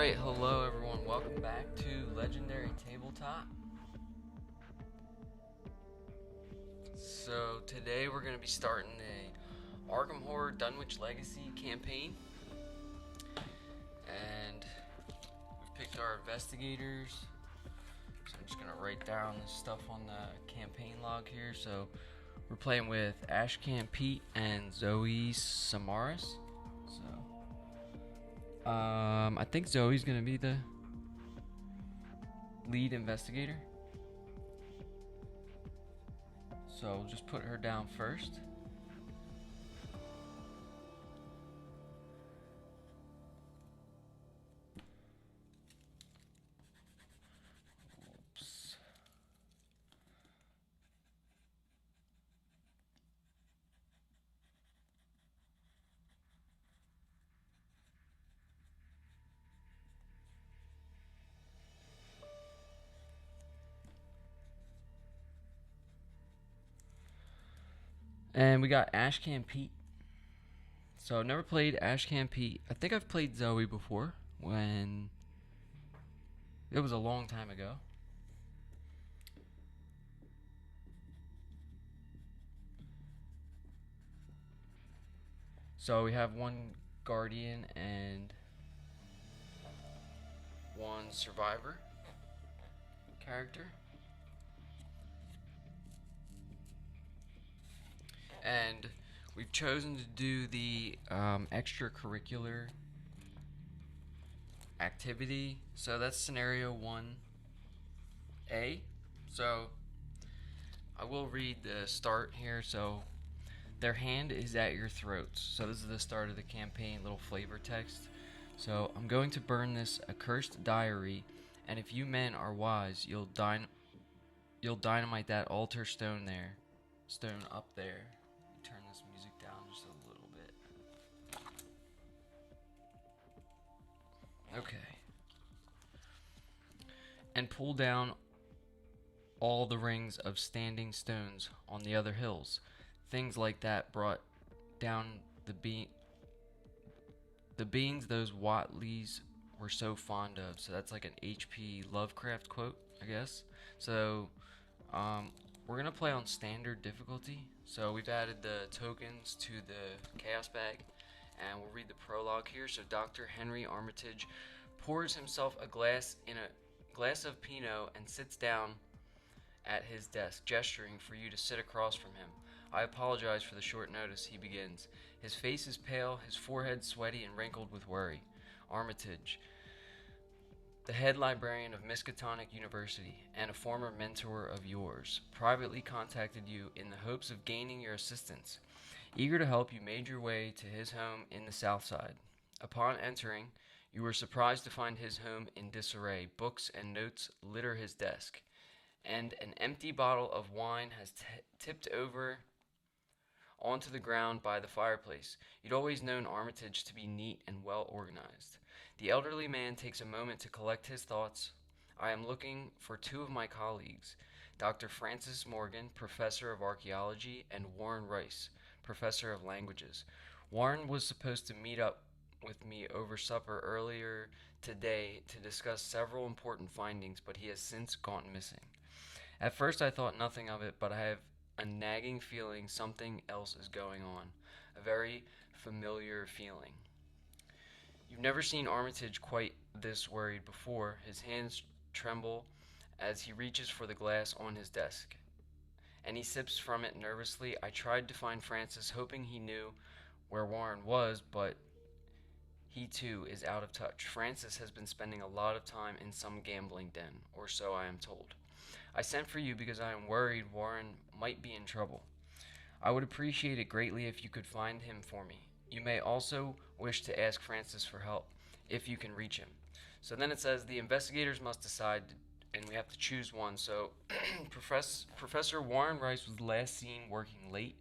Alright, hello everyone, welcome back to Legendary Tabletop. So today we're going to be starting the Arkham Horror Dunwich Legacy campaign. And we've picked our investigators. So I'm just going to write down the stuff on the campaign log here. So we're playing with Ashcan Pete and Zoe Samaras. I think Zoe's gonna be the lead investigator. So we'll just put her down first. Oops. And we got Ashcan Pete. So I've never played Ashcan Pete. I think I've played Zoe before when it was a long time ago. So we have one guardian and one survivor character. And we've chosen to do the extracurricular activity. So that's scenario 1A. So I will read the start here. So their hand is at your throats. So this is the start of the campaign, little flavor text. So I'm going to burn this accursed diary, and if you men are wise, you'll dynamite that altar stone up there. Turn this music down just a little bit. Okay. And pull down all the rings of standing stones on the other hills. Things like that brought down the beings those Watleys were so fond of. So that's like an H.P. Lovecraft quote, I guess. So we're going to play on standard difficulty. So we've added the tokens to the chaos bag, and we'll read the prologue here. So Dr. Henry Armitage pours himself a glass of Pinot and sits down at his desk, gesturing for you to sit across from him. I apologize for the short notice, he begins. His face is pale, his forehead sweaty and wrinkled with worry. Armitage, the head librarian of Miskatonic University and a former mentor of yours, privately contacted you in the hopes of gaining your assistance. Eager to help, you made your way to his home in the South Side. Upon entering, you were surprised to find his home in disarray. Books and notes litter his desk, and an empty bottle of wine has tipped over onto the ground by the fireplace. You'd always known Armitage to be neat and well organized. The elderly man takes a moment to collect his thoughts. I am looking for two of my colleagues, Dr. Francis Morgan, Professor of Archaeology, and Warren Rice, Professor of Languages. Warren was supposed to meet up with me over supper earlier today to discuss several important findings, but he has since gone missing. At first I thought nothing of it, but I have a nagging feeling something else is going on. A very familiar feeling. You've never seen Armitage quite this worried before. His hands tremble as he reaches for the glass on his desk, and he sips from it nervously. I tried to find Francis, hoping he knew where Warren was, but he too is out of touch. Francis has been spending a lot of time in some gambling den, or so I am told. I sent for you because I am worried Warren might be in trouble. I would appreciate it greatly if you could find him for me. You may also wish to ask Francis for help, if you can reach him. So then it says the investigators must decide, and we have to choose one. So Professor Warren Rice was last seen working late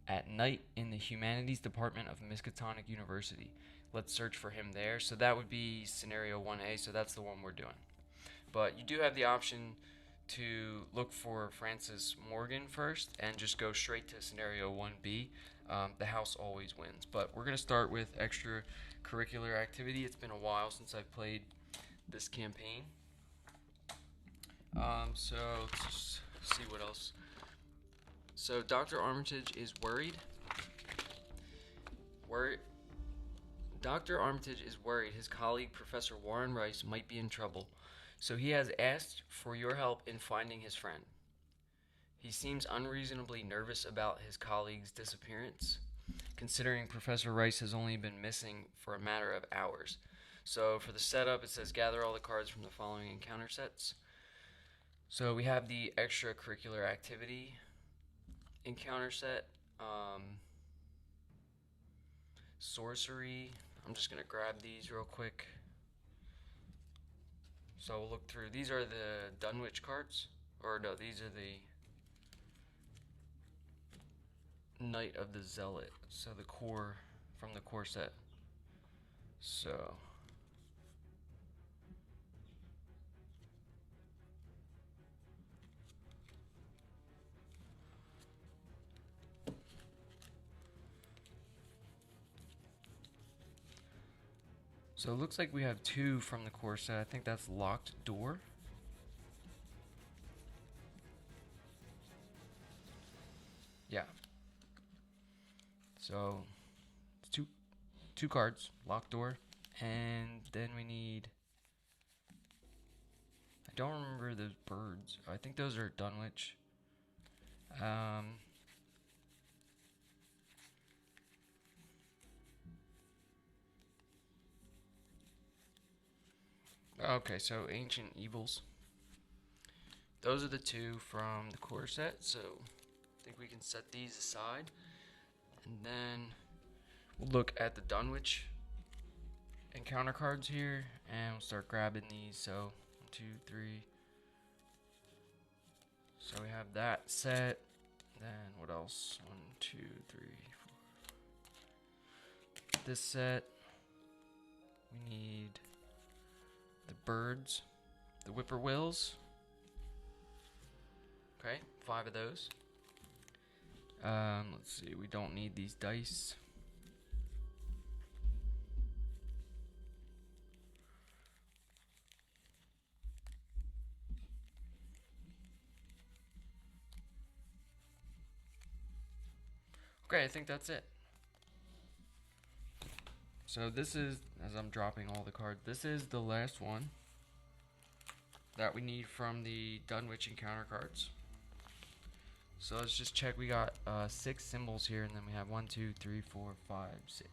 at night in the Humanities Department of Miskatonic University. Let's search for him there. So that would be scenario 1A, so that's the one we're doing. But you do have the option to look for Francis Morgan first and just go straight to scenario 1B. The house always wins. But we're going to start with extracurricular activity. It's been a while since I've played this campaign. So let's just see what else. So Dr. Armitage is worried. Dr. Armitage is worried his colleague Professor Warren Rice might be in trouble, so he has asked for your help in finding his friend. He seems unreasonably nervous about his colleague's disappearance, considering Professor Rice has only been missing for a matter of hours. So for the setup, it says gather all the cards from the following encounter sets. So we have the extracurricular activity encounter set, sorcery. I'm just going to grab these real quick. So we'll look through. These are the Dunwich cards. Or no, these are the Knight of the Zealot. So the core, from the core set. So it looks like we have two from the core set. I think that's Locked Door. Yeah. So it's two cards, Locked Door, and then we need. I don't remember those birds. I think those are Dunwich. Okay, so Ancient Evils. Those are the two from the core set, so I think we can set these aside. And then we'll look at the Dunwich encounter cards here, and we'll start grabbing these. So 1, 2, 3. So we have that set. Then what else? 1, 2, 3, 4. This set. We need the birds, the whippoorwills. Okay, 5 of those. Let's see, we don't need these dice. Okay, I think that's it. So this is, as I'm dropping all the cards, this is the last one that we need from the Dunwich encounter cards. So let's just check. We got 6 symbols here, and then we have 1, 2, 3, 4, 5, 6.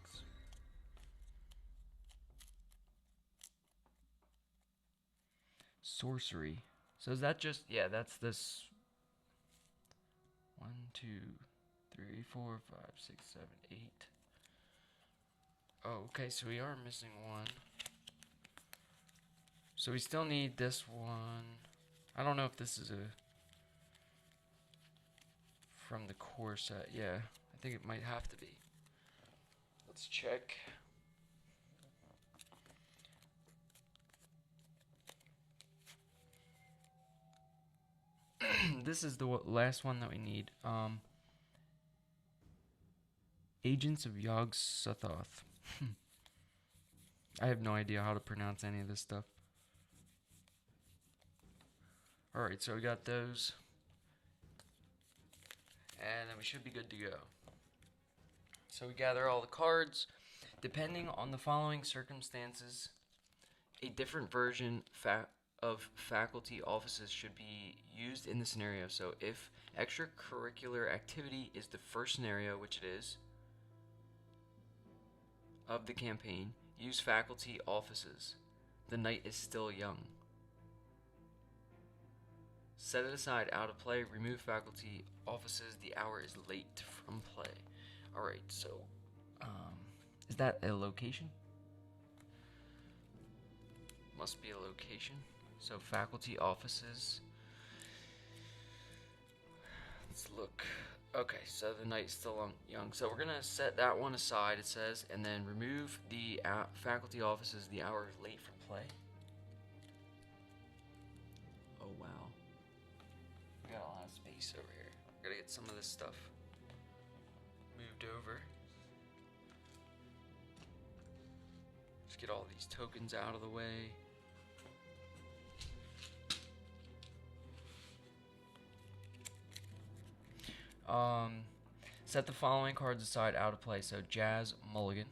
Sorcery. So is that just, yeah, that's this 1, 2, 3, 4, 5, 6, 7, 8. Oh, okay, so we are missing one. So we still need this one. I don't know if this is from the core set. Yeah, I think it might have to be. Let's check. This is the last one that we need. Agents of Yog-Sothoth. I have no idea how to pronounce any of this stuff. Alright, so we got those. And then we should be good to go. So we gather all the cards. Depending on the following circumstances, a different version of faculty offices should be used in the scenario. So if extracurricular activity is the first scenario, which it is, of the campaign, use faculty offices. The night is still young. Set it aside out of play. Remove faculty offices. The hour is late from play. Alright, so is that a location? Must be a location. So faculty offices. Let's look. Okay, so the night's still young. So we're gonna set that one aside, it says, and then remove the faculty offices. The hour is late from play. Oh wow. get some of this stuff moved over. Just get all these tokens out of the way. Set the following cards aside out of play. So Jazz Mulligan.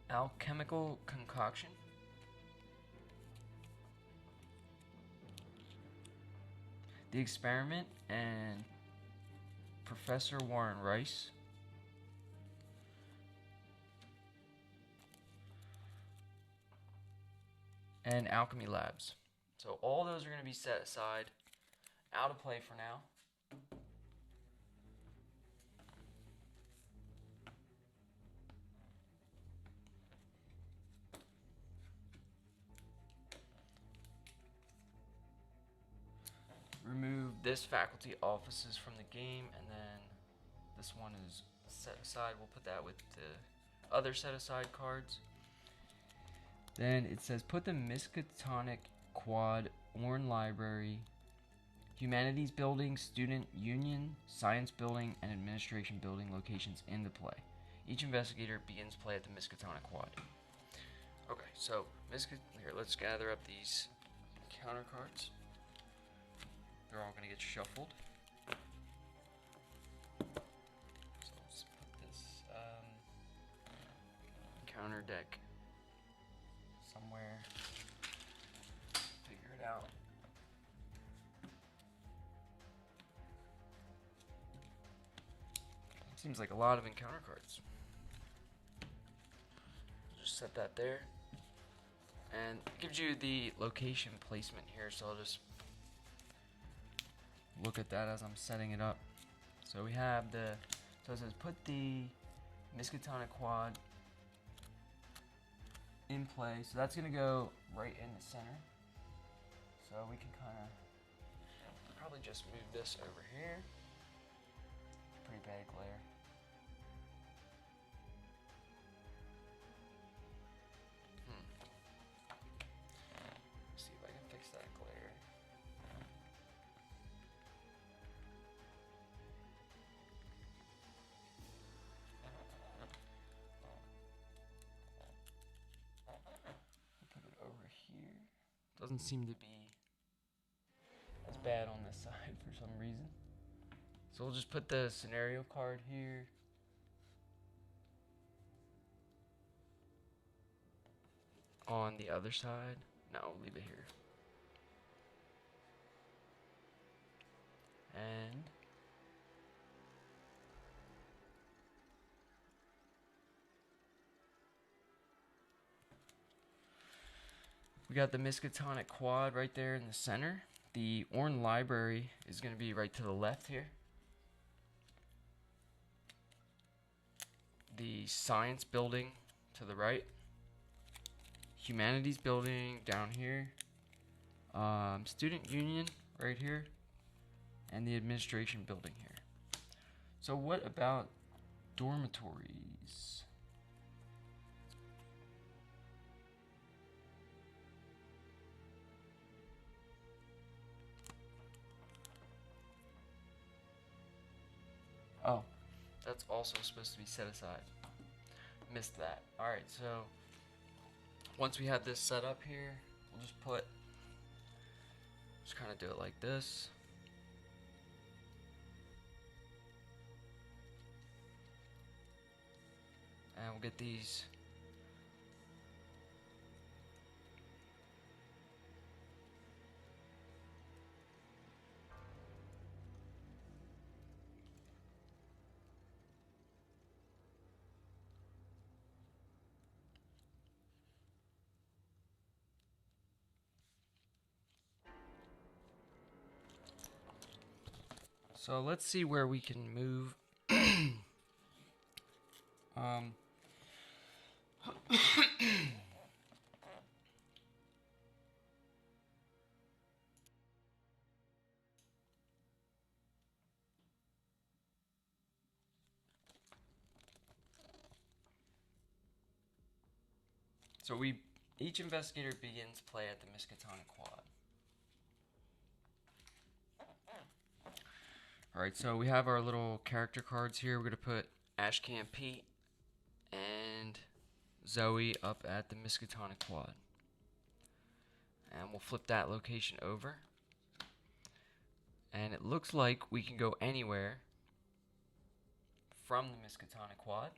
Alchemical Concoction. The Experiment and Professor Warren Rice. And Alchemy Labs. So all those are going to be set aside, out of play for now. Remove this faculty offices from the game, and then this one is set aside. We'll put that with the other set aside cards. Then it says put the Miskatonic Quad, Orne Library, Humanities Building, Student Union, Science Building, and Administration Building locations into play. Each investigator begins play at the Miskatonic Quad. Okay, so here, let's gather up these counter cards. They're all going to get shuffled. So let's put this counter deck somewhere. Figure it out. Seems like a lot of encounter cards. Just set that there. And it gives you the location placement here, so I'll just look at that as I'm setting it up. So we have so it says put the Miskatonic Quad in play. So that's gonna go right in the center. So we can kind of probably just move this over here. Pretty bad glare. See if I can fix that glare. Put it over here. Doesn't seem to be as bad on this side for some reason. So we'll just put the scenario card here. On the other side. No, we'll leave it here. And we got the Miskatonic Quad right there in the center. The Orne Library is going to be right to the left here. The Science Building to the right. Humanities Building down here. Student Union right here. And the Administration Building here. So what about dormitories? Oh, that's also supposed to be set aside. Missed that. Alright, so once we have this set up here, we'll just kind of do it like this. And we'll get these so let's see where we can move. So we Each investigator begins play at the Miskatonic Quad. Alright, so we have our little character cards here. We're going to put Ashcan Pete and Zoe up at the Miskatonic Quad. And we'll flip that location over. And it looks like we can go anywhere from the Miskatonic Quad.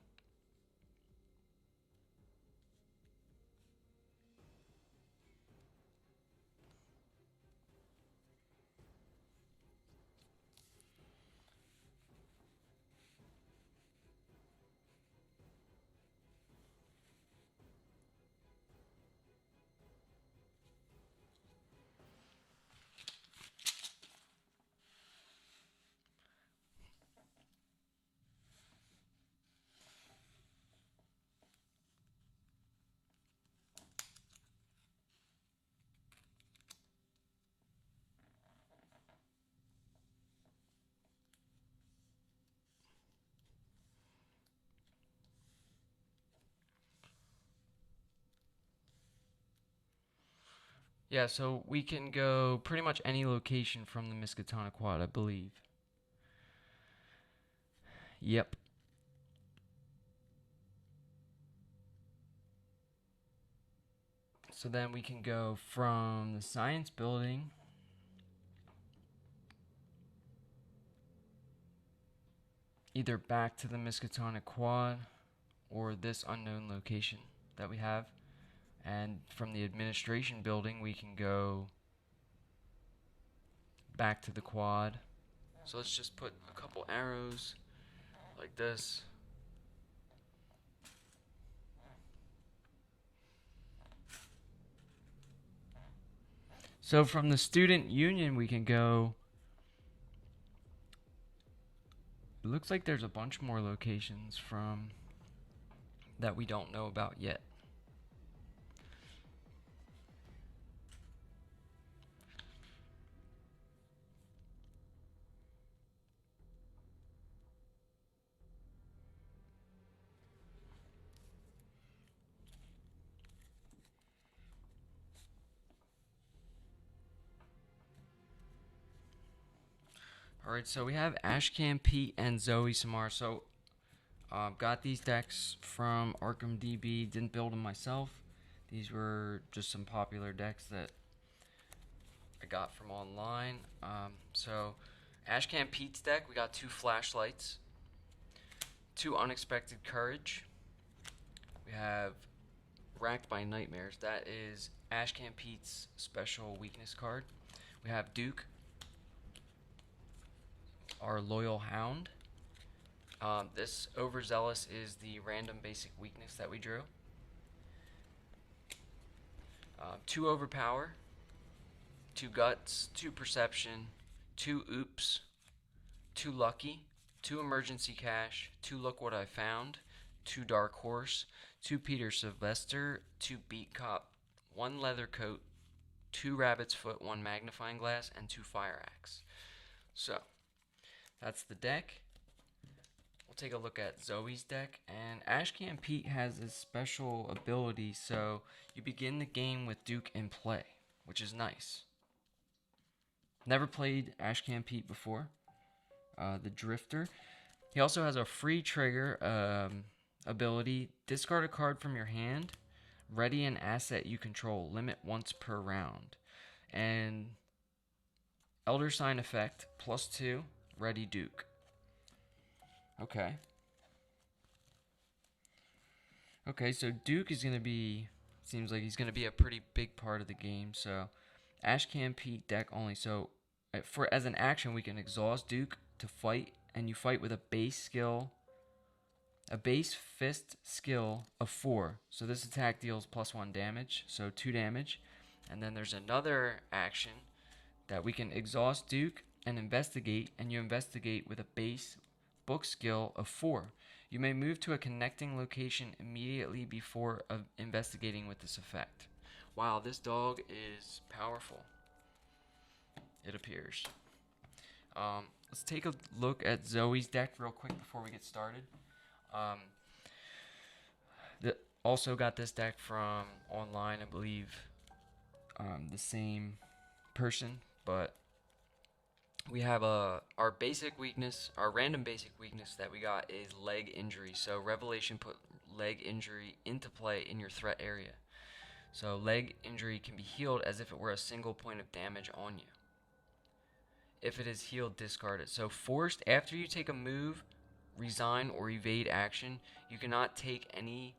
Yeah, so we can go pretty much any location from the Miskatonic Quad, I believe. Yep. So then we can go from the science building either back to the Miskatonic Quad or this unknown location that we have. And from the administration building, we can go back to the quad. So let's just put a couple arrows like this. So from the student union, we can go. It looks like there's a bunch more locations from that we don't know about yet. Alright, so we have Ashcan, Pete, and Zoe Samar. So, got these decks from Arkham DB. Didn't build them myself. These were just some popular decks that I got from online. So, Ashcan Pete's deck, we got 2 flashlights, 2 unexpected courage. We have Racked by Nightmares. That is Ashcan Pete's special weakness card. We have Duke, our loyal hound. This overzealous is the random basic weakness that we drew. 2 overpower, 2 guts, 2 perception, 2 oops, 2 lucky, 2 emergency cash, 2 look what I found, 2 dark horse, 2 Peter Sylvester, 2 beat cop, 1 leather coat, 2 rabbit's foot, 1 magnifying glass, and 2 fire axe. So that's the deck. We'll take a look at Zoe's deck. And Ashcan Pete has a special ability, so you begin the game with Duke in play, which is nice. Never played Ashcan Pete before. The Drifter. He also has a free trigger ability. Discard a card from your hand. Ready an asset you control. Limit once per round. And Elder Sign effect, +2. Ready Duke. Okay. Okay, so Duke is going to be, seems like he's going to be a pretty big part of the game. So, Ashcan Pete deck only. So, as an action, we can exhaust Duke to fight, and you fight with a base skill, a base fist skill of 4. So this attack deals +1 damage, so 2 damage. And then there's another action that we can exhaust Duke and investigate, and you investigate with a base book skill of 4. You may move to a connecting location immediately before investigating with this effect. Wow, this dog is powerful, it appears. Let's take a look at Zoe's deck real quick before we get started. Also got this deck from online, I believe, the same person, but we have our basic weakness, our random basic weakness that we got is leg injury. So Revelation put leg injury into play in your threat area. So leg injury can be healed as if it were a single point of damage on you. If it is healed, discard it. So forced, after you take a move, resign, or evade action, you cannot take any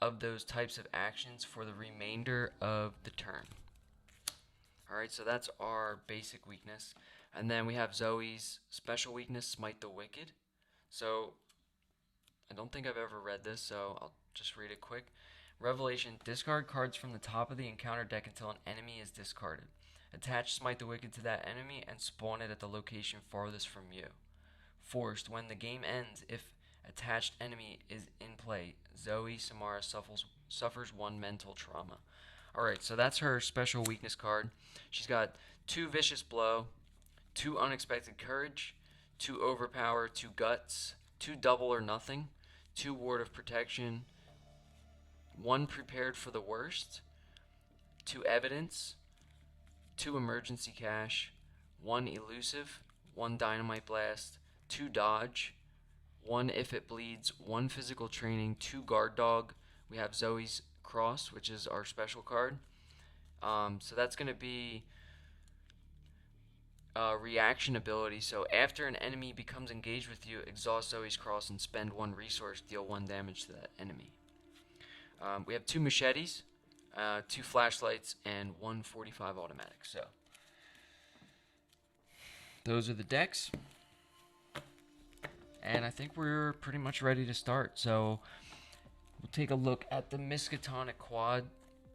of those types of actions for the remainder of the turn. Alright, so that's our basic weakness. And then we have Zoe's special weakness, Smite the Wicked. So, I don't think I've ever read this, so I'll just read it quick. Revelation, discard cards from the top of the encounter deck until an enemy is discarded. Attach Smite the Wicked to that enemy and spawn it at the location farthest from you. Forced, when the game ends, if attached enemy is in play, Zoe Samara suffers 1 mental trauma. Alright, so that's her special weakness card. She's got 2 Vicious Blow, 2 Unexpected Courage, 2 Overpower, 2 Guts, 2 Double or Nothing, 2 Ward of Protection, 1 Prepared for the Worst, 2 Evidence, 2 Emergency Cash, 1 Elusive, 1 Dynamite Blast, 2 Dodge, 1 If It Bleeds, 1 Physical Training, 2 Guard Dog. We have Zoe's Cross, which is our special card. So that's going to be reaction ability. So after an enemy becomes engaged with you, exhaust Zoe's Cross and spend 1 resource, deal 1 damage to that enemy. We have 2 machetes, 2 flashlights, and 1 45 automatic. So those are the decks. And I think we're pretty much ready to start. So we'll take a look at the Miskatonic Quad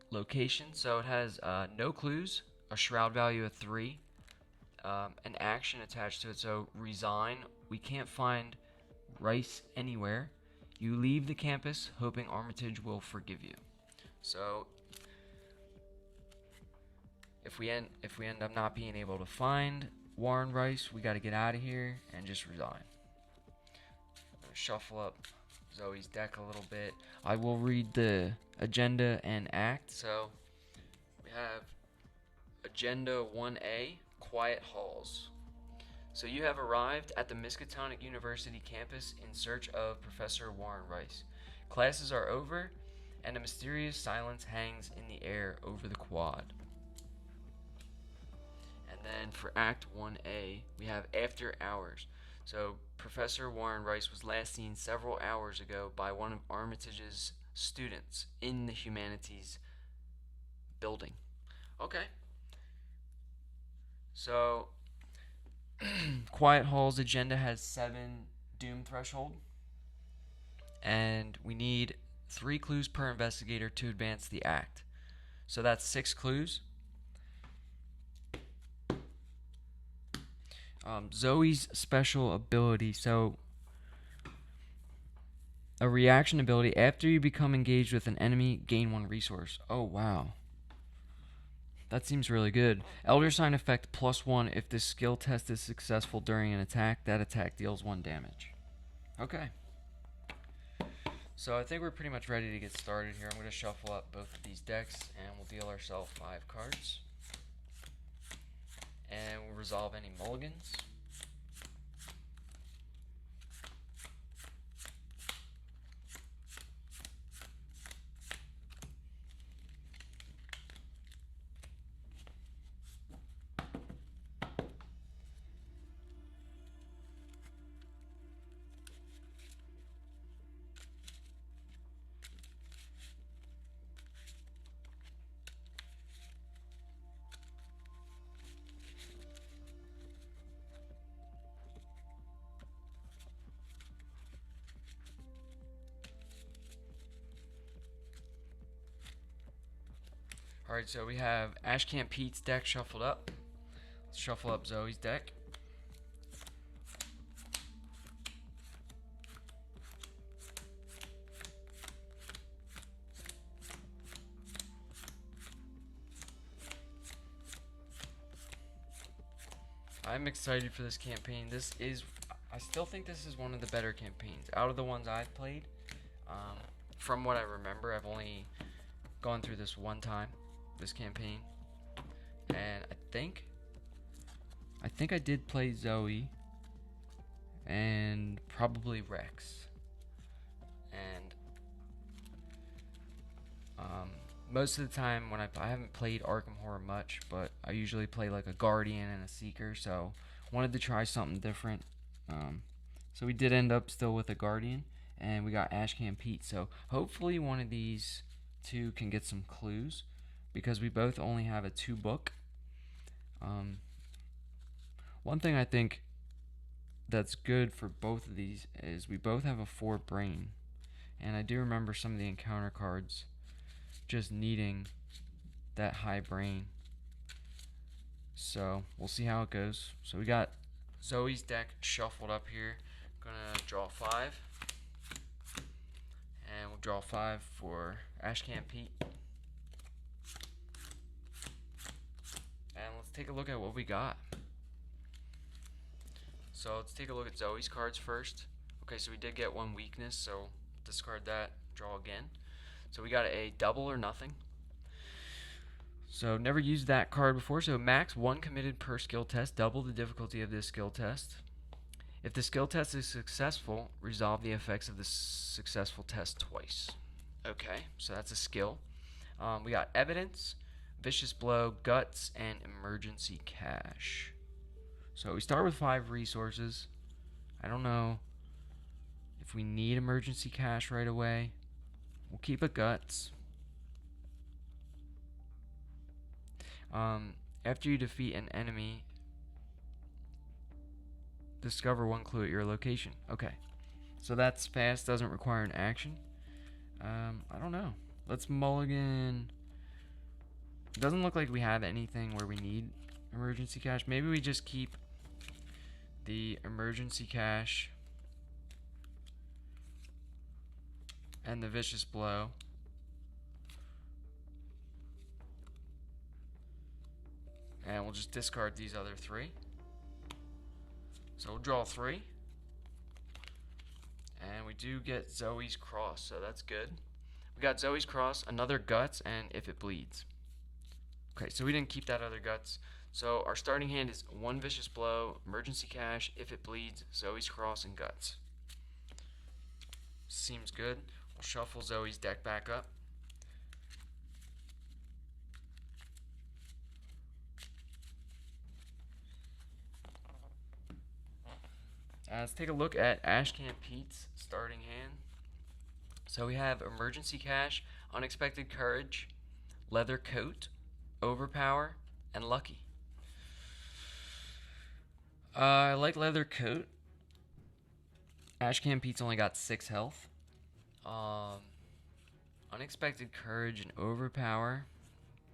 location. So it has no clues, a shroud value of 3, an action attached to it. So resign. We can't find Rice anywhere. You leave the campus hoping Armitage will forgive you. So if we end up not being able to find Warren Rice, we got to get out of here and just resign. Shuffle up Zoe's deck a little bit. I will read the agenda and act. So we have Agenda 1A, Quiet Halls. So you have arrived at the Miskatonic University campus in search of Professor Warren Rice. Classes are over, and a mysterious silence hangs in the air over the quad. And then for Act 1A, we have After Hours. So Professor Warren Rice was last seen several hours ago by one of Armitage's students in the humanities building. Okay. So Quiet Hall's agenda has 7 doom threshold, and we need 3 clues per investigator to advance the act. So that's 6 clues. Zoe's special ability. So a reaction ability. After you become engaged with an enemy, gain 1 resource. Oh, wow. That seems really good. Elder Sign effect +1. If this skill test is successful during an attack, that attack deals 1 damage. Okay. So I think we're pretty much ready to get started here. I'm going to shuffle up both of these decks, and we'll deal ourselves 5 cards. And we'll resolve any mulligans. Alright, so we have Ashcamp Pete's deck shuffled up. Let's shuffle up Zoe's deck. I'm excited for this campaign. I still think this is one of the better campaigns out of the ones I've played. from what I remember, I've only gone through this one time, this campaign, and I think I did play Zoe and probably Rex, and most of the time when I haven't played Arkham Horror much, but I usually play like a Guardian and a Seeker, so wanted to try something different. So we did end up still with a Guardian, and we got Ashcan Pete. So hopefully one of these two can get some clues, because we both only have a 2-book. One thing I think that's good for both of these is we both have a 4 brain, and I do remember some of the encounter cards just needing that high brain. So we'll see how it goes. So we got Zoe's deck shuffled up here. Gonna draw 5, and we'll draw 5 for Ashcan Pete. And let's take a look at what we got. So let's take a look at Zoe's cards first. Okay, so we did get 1 weakness, so discard that, draw again. So we got a double or nothing. So never used that card before. So max 1 committed per skill test, double the difficulty of this skill test. If the skill test is successful, resolve the effects of the successful test twice. Okay, so that's a skill. We got evidence, vicious blow, guts, and emergency cash. So we start with 5 resources. I don't know if we need emergency cash right away. We'll keep a guts. After you defeat an enemy, discover 1 clue at your location. Okay, so that's fast, doesn't require an action. I don't know. Let's mulligan. It doesn't look like we have anything where we need emergency cash. Maybe we just keep the emergency cash and the vicious blow. And we'll just discard these other 3. So we'll draw 3. And we do get Zoe's Cross, so that's good. We got Zoe's Cross, another guts, and if it bleeds. Okay, so we didn't keep that other guts. So our starting hand is 1 vicious blow, emergency cash, if it bleeds, Zoe's Cross, and guts. Seems good. We'll shuffle Zoe's deck back up. Let's take a look at Ashcan Pete's starting hand. So we have emergency cash, unexpected courage, leather coat, overpower, and lucky. I like leather coat. Ashcan Pete's only got 6 health. Unexpected courage and overpower,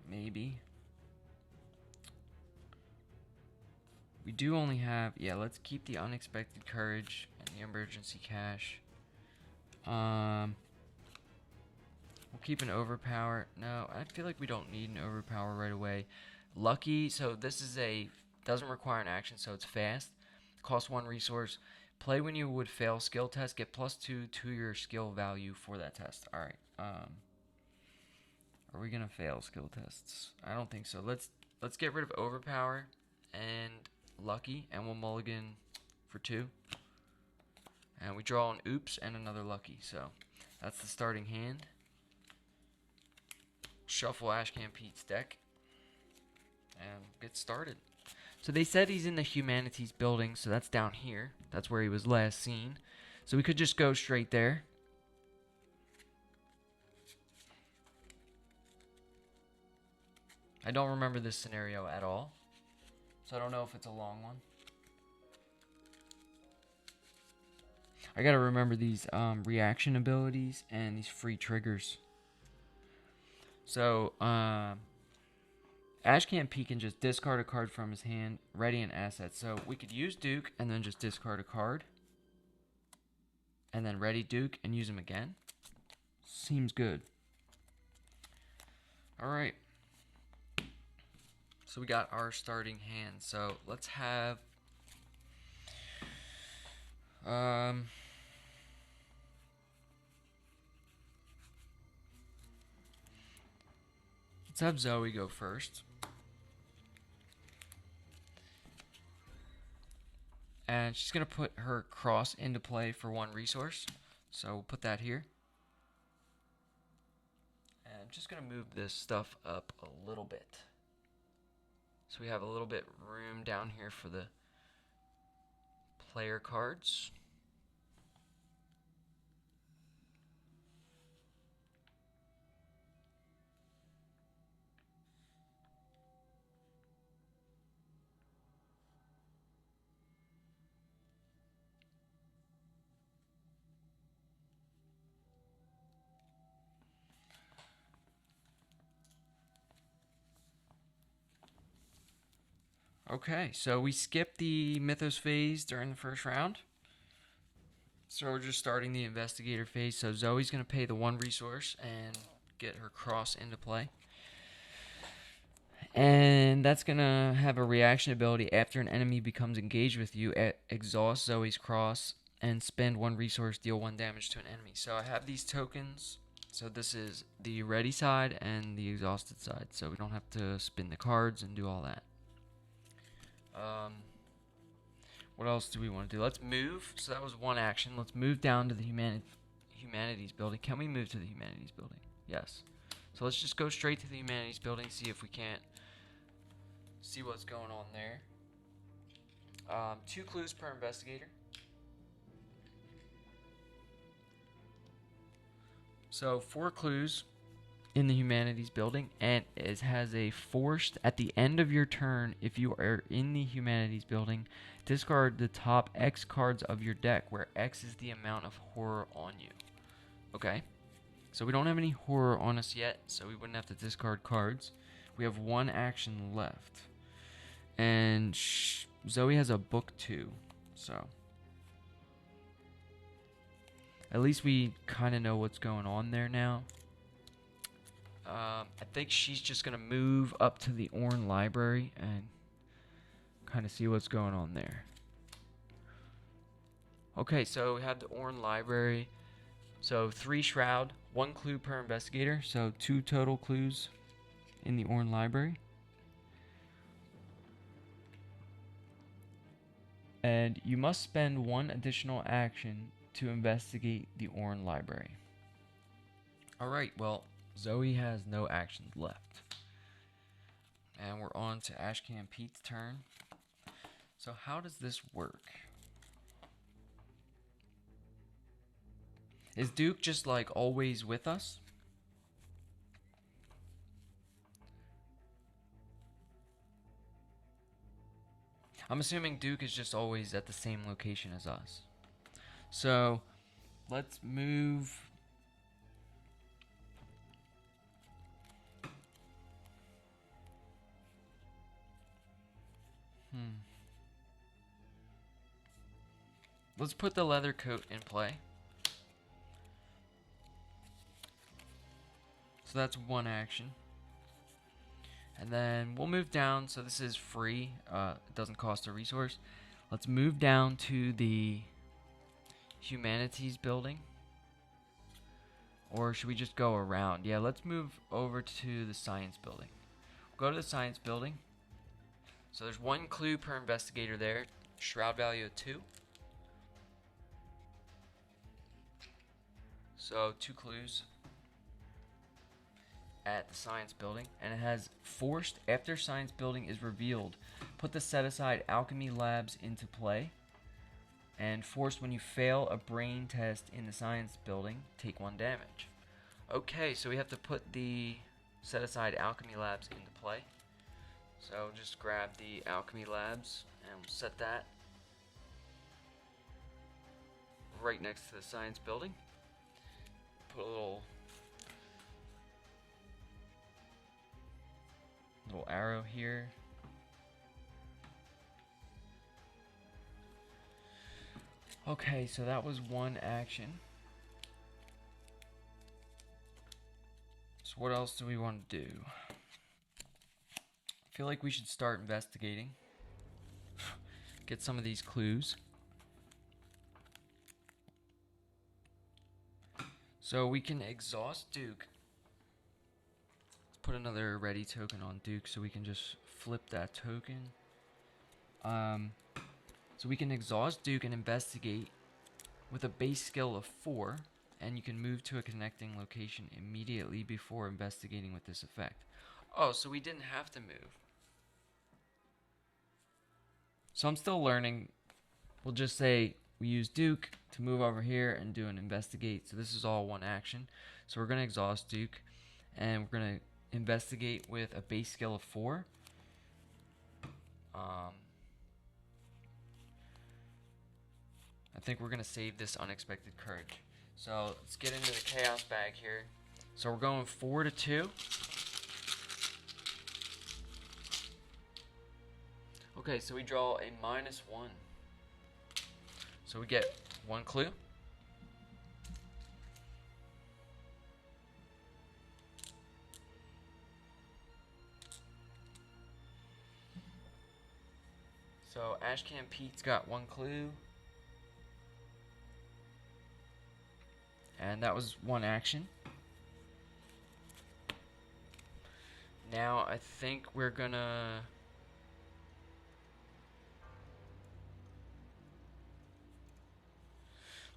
maybe. We do only have, yeah, let's keep the unexpected courage and the emergency cash. We'll keep an overpower. No, I feel like we don't need an overpower right away. Lucky, so this is doesn't require an action, so it's fast. Costs 1 resource. Play when you would fail skill test. Get +2 to your skill value for that test. Alright, are we gonna fail skill tests? I don't think so. Let's get rid of overpower and lucky, and we'll mulligan for 2. And we draw an oops and another lucky, so that's the starting hand. Shuffle Ashcan Pete's deck and get started. So they said he's in the humanities building, so that's down here. That's where he was last seen. So we could just go straight there. I don't remember this scenario at all, so I don't know if it's a long one. I gotta remember these reaction abilities and these free triggers. So, Ashcan Pete can just discard a card from his hand, ready an asset. So we could use Duke and then just discard a card. And then ready Duke and use him again. Seems good. Alright. So we got our starting hand. So let's have... Let's have Zoe go first. And she's going to put her cross into play for 1 resource. So we'll put that here. And I'm just going to move this stuff up a little bit. So we have a little bit room down here for the player cards. Okay, so we skipped the Mythos phase during the first round. So we're just starting the investigator phase. So Zoe's going to pay the 1 resource and get her cross into play. And that's going to have a reaction ability after an enemy becomes engaged with you. Exhaust Zoe's cross and spend 1 resource, deal 1 damage to an enemy. So I have these tokens. So this is the ready side and the exhausted side. So we don't have to spin the cards and do all that. What else do we want to do? Let's move. So that was 1 action. Let's move down to the humanities building. Can we move to the humanities building? Yes. So let's just go straight to the humanities building, see if we can't see what's going on there. 2 clues per investigator. So 4 clues in the humanities building, and it has a forced at the end of your turn. If you are in the humanities building, discard the top X cards of your deck, where X is the amount of horror on you. Okay, so we don't have any horror on us yet, so we wouldn't have to discard cards. We have 1 action left, and Zoe has a book 2, so at least we kind of know what's going on there now. I think she's just going to move up to the Orn library and kind of see what's going on there. Okay, so we have the Orn library. So 3 shroud, 1 clue per investigator. So 2 total clues in the Orn library. And you must spend 1 additional action to investigate the Orn library. Alright, well, Zoe has no actions left. And we're on to Ashcan Pete's turn. So how does this work? Is Duke just like always with us? I'm assuming Duke is just always at the same location as us. So let's move. Let's put the leather coat in play. So that's 1 action. And then we'll move down. So this is free. It doesn't cost a resource. Let's move down to the humanities building. Or should we just go around? Yeah, let's move over to the science building. We'll go to the science building. So there's 1 clue per investigator there. Shroud value of 2. So 2 clues at the science building, and it has forced after science building is revealed. Put the set aside alchemy labs into play, and forced when you fail a brain test in the science building, take 1 damage. Okay, so we have to put the set aside alchemy labs into play. So just grab the alchemy labs and we'll set that right next to the science building. Put a little arrow here. Okay, so that was 1 action. So what else do we want to do? I feel like we should start investigating. Get some of these clues. So we can exhaust Duke. Let's put another ready token on Duke so we can just flip that token. So we can exhaust Duke and investigate with a base skill of 4, and you can move to a connecting location immediately before investigating with this effect. Oh, so we didn't have to move. So I'm still learning. We'll just say we use Duke to move over here and do an investigate. So this is all one action. So we're going to exhaust Duke, and we're going to investigate with a base skill of 4. I think we're going to save this unexpected courage. So let's get into the chaos bag here. So we're going 4 to 2. Okay, so we draw a -1. So we get 1 clue. So Ashcan Pete's got 1 clue. And that was 1 action. Now I think we're gonna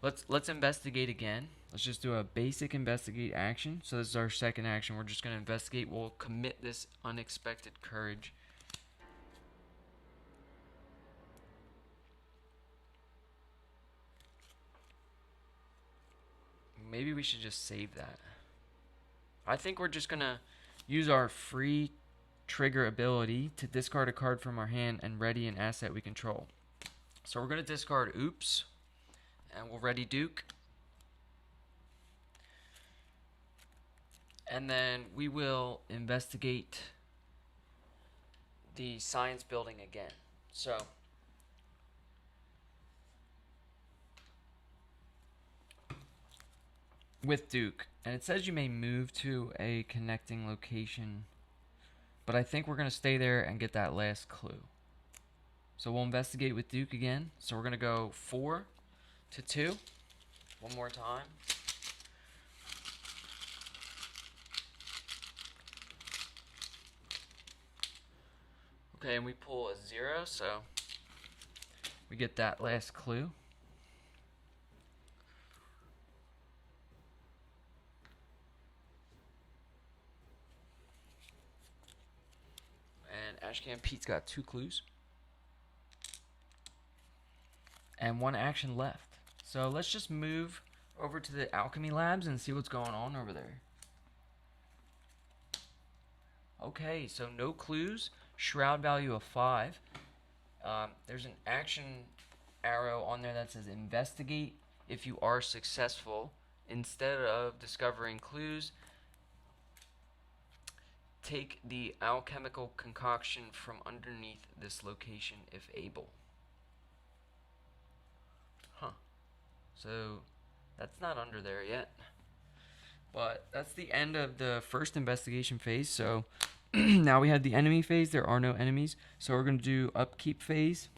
let's investigate again. Let's just do a basic investigate action. So this is our second action. We're just gonna investigate. We'll commit this unexpected courage. Maybe we should just save that. I think we're just gonna use our free trigger ability to discard a card from our hand and ready an asset we control. So we're gonna discard Oops, and we'll ready Duke. And then we will investigate the science building again. So with Duke, and it says you may move to a connecting location, but I think we're going to stay there and get that last clue. So we'll investigate with Duke again. So we're going to go 4 to 2 one more time. Okay, and we pull a 0, so we get that last clue. And Ashcan Pete's got 2 clues. And 1 action left. So let's just move over to the alchemy labs and see what's going on over there. Okay, so no clues. Shroud value of 5. There's an action arrow on there that says investigate if you are successful. Instead of discovering clues, take the alchemical concoction from underneath this location if able. Huh. So that's not under there yet. But that's the end of the first investigation phase. So now we have the enemy phase. There are no enemies. So we're going to do upkeep phase.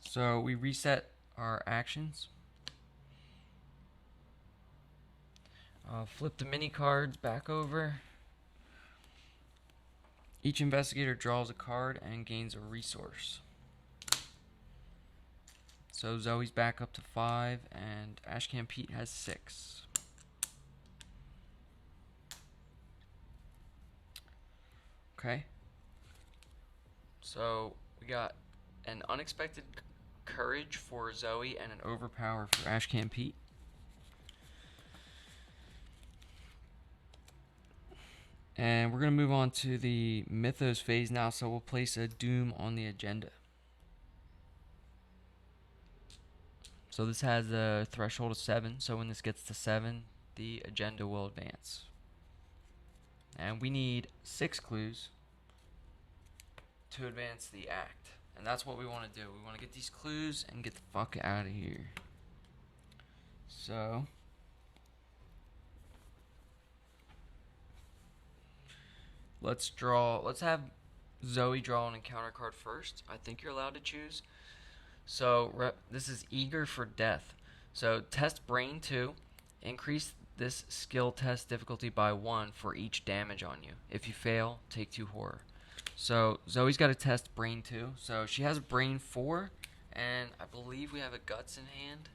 So we reset our actions. Flip the mini cards back over. Each investigator draws a card and gains a resource. So Zoe's back up to 5 and Ashcan Pete has 6. Okay. So we got an unexpected courage for Zoe and an overpower for Ashcan Pete. And we're going to move on to the Mythos phase now, so we'll place a Doom on the agenda. So this has a threshold of 7, so when this gets to 7, the agenda will advance. And we need 6 clues to advance the act. And that's what we want to do. We want to get these clues and get the fuck out of here. So let's have Zoe draw an encounter card first. I think you're allowed to choose. So this is Eager for Death. So test Brain 2. Increase this skill test difficulty by 1 for each damage on you. If you fail, take 2 horror. So Zoe's got to test brain 2. So she has brain 4, and I believe we have a guts in hand.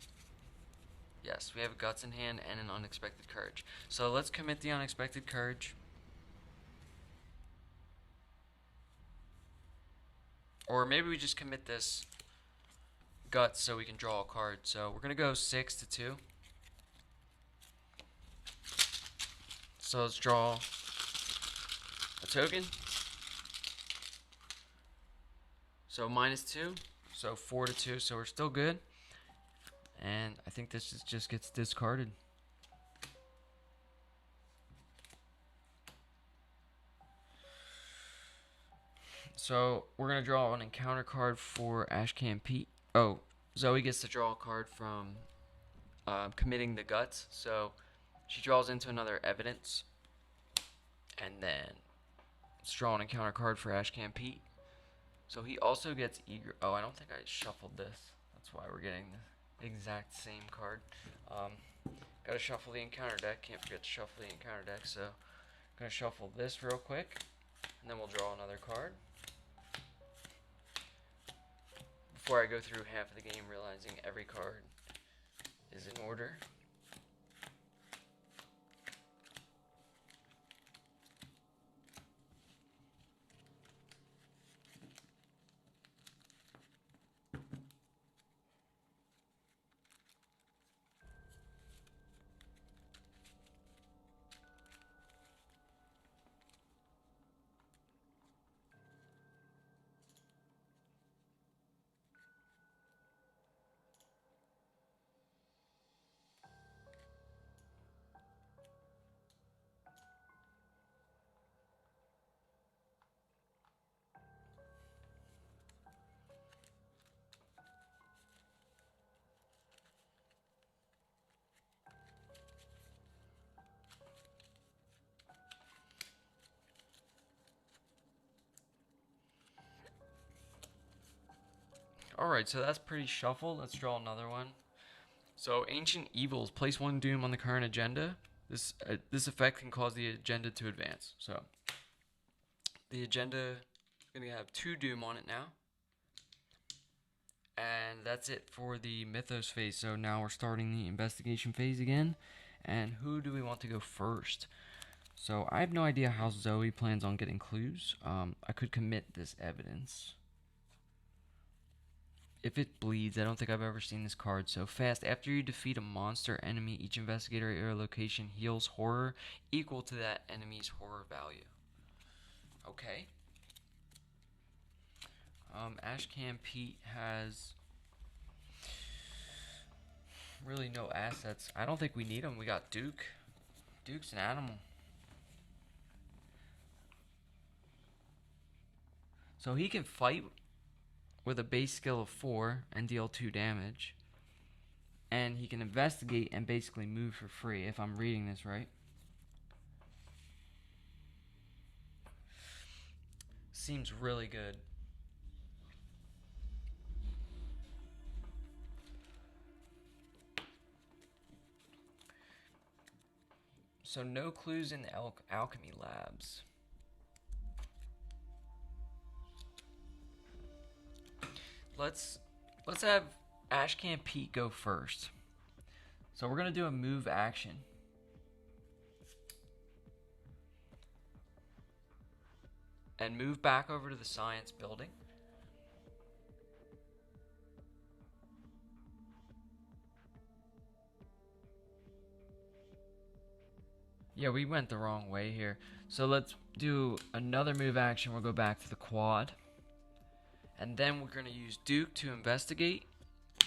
Yes, we have a guts in hand and an unexpected courage. So let's commit the unexpected courage. Or maybe we just commit this guts so we can draw a card. So we're going to go 6 to 2. So let's draw a token. So -2. So 4 to 2. So we're still good. And I think this just gets discarded. So we're going to draw an encounter card for Ashcan Pete. Oh, Zoe gets to draw a card from committing the guts. So she draws into another evidence. And then let's draw an encounter card for Ashcan Pete. So he also gets eager. Oh, I don't think I shuffled this. That's why we're getting the exact same card. Gotta shuffle the encounter deck. Can't forget to shuffle the encounter deck. So I'm gonna shuffle this real quick, and then we'll draw another card. Before I go through half of the game realizing every card is in order. Alright, so that's pretty shuffled. Let's draw another one. So, Ancient Evils. Place 1 doom on the current agenda. This effect can cause the agenda to advance. So, the agenda is going to have 2 doom on it now. And that's it for the Mythos phase. So, now we're starting the investigation phase again. And who do we want to go first? So, I have no idea how Zoe plans on getting clues. I could commit this evidence. If it bleeds, I don't think I've ever seen this card. So fast. After you defeat a monster enemy, each investigator at your location heals horror equal to that enemy's horror value. Okay. Ashcan Pete has really no assets. I don't think we need him. We got Duke. Duke's an animal. So he can fight with a base skill of 4 and deal 2 damage. And he can investigate and basically move for free, if I'm reading this right. Seems really good. So no clues in the alchemy labs. Let's have Ashcan Pete go first. So we're gonna do a move action. And move back over to the science building. Yeah, we went the wrong way here. So let's do another move action. We'll go back to the quad. And then we're going to use Duke to investigate.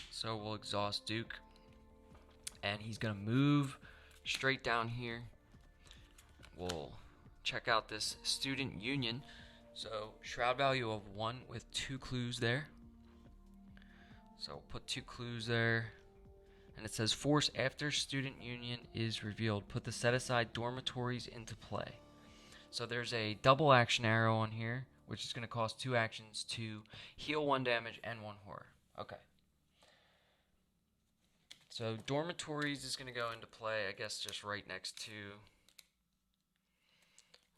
So we'll exhaust Duke. And he's going to move straight down here. We'll check out this student union. So shroud value of 1 with 2 clues there. So we'll put 2 clues there. And it says force after student union is revealed. Put the set aside dormitories into play. So there's a double action arrow on here, which is going to cost 2 actions to heal 1 damage and 1 horror. Okay. So dormitories is going to go into play, I guess, just right next to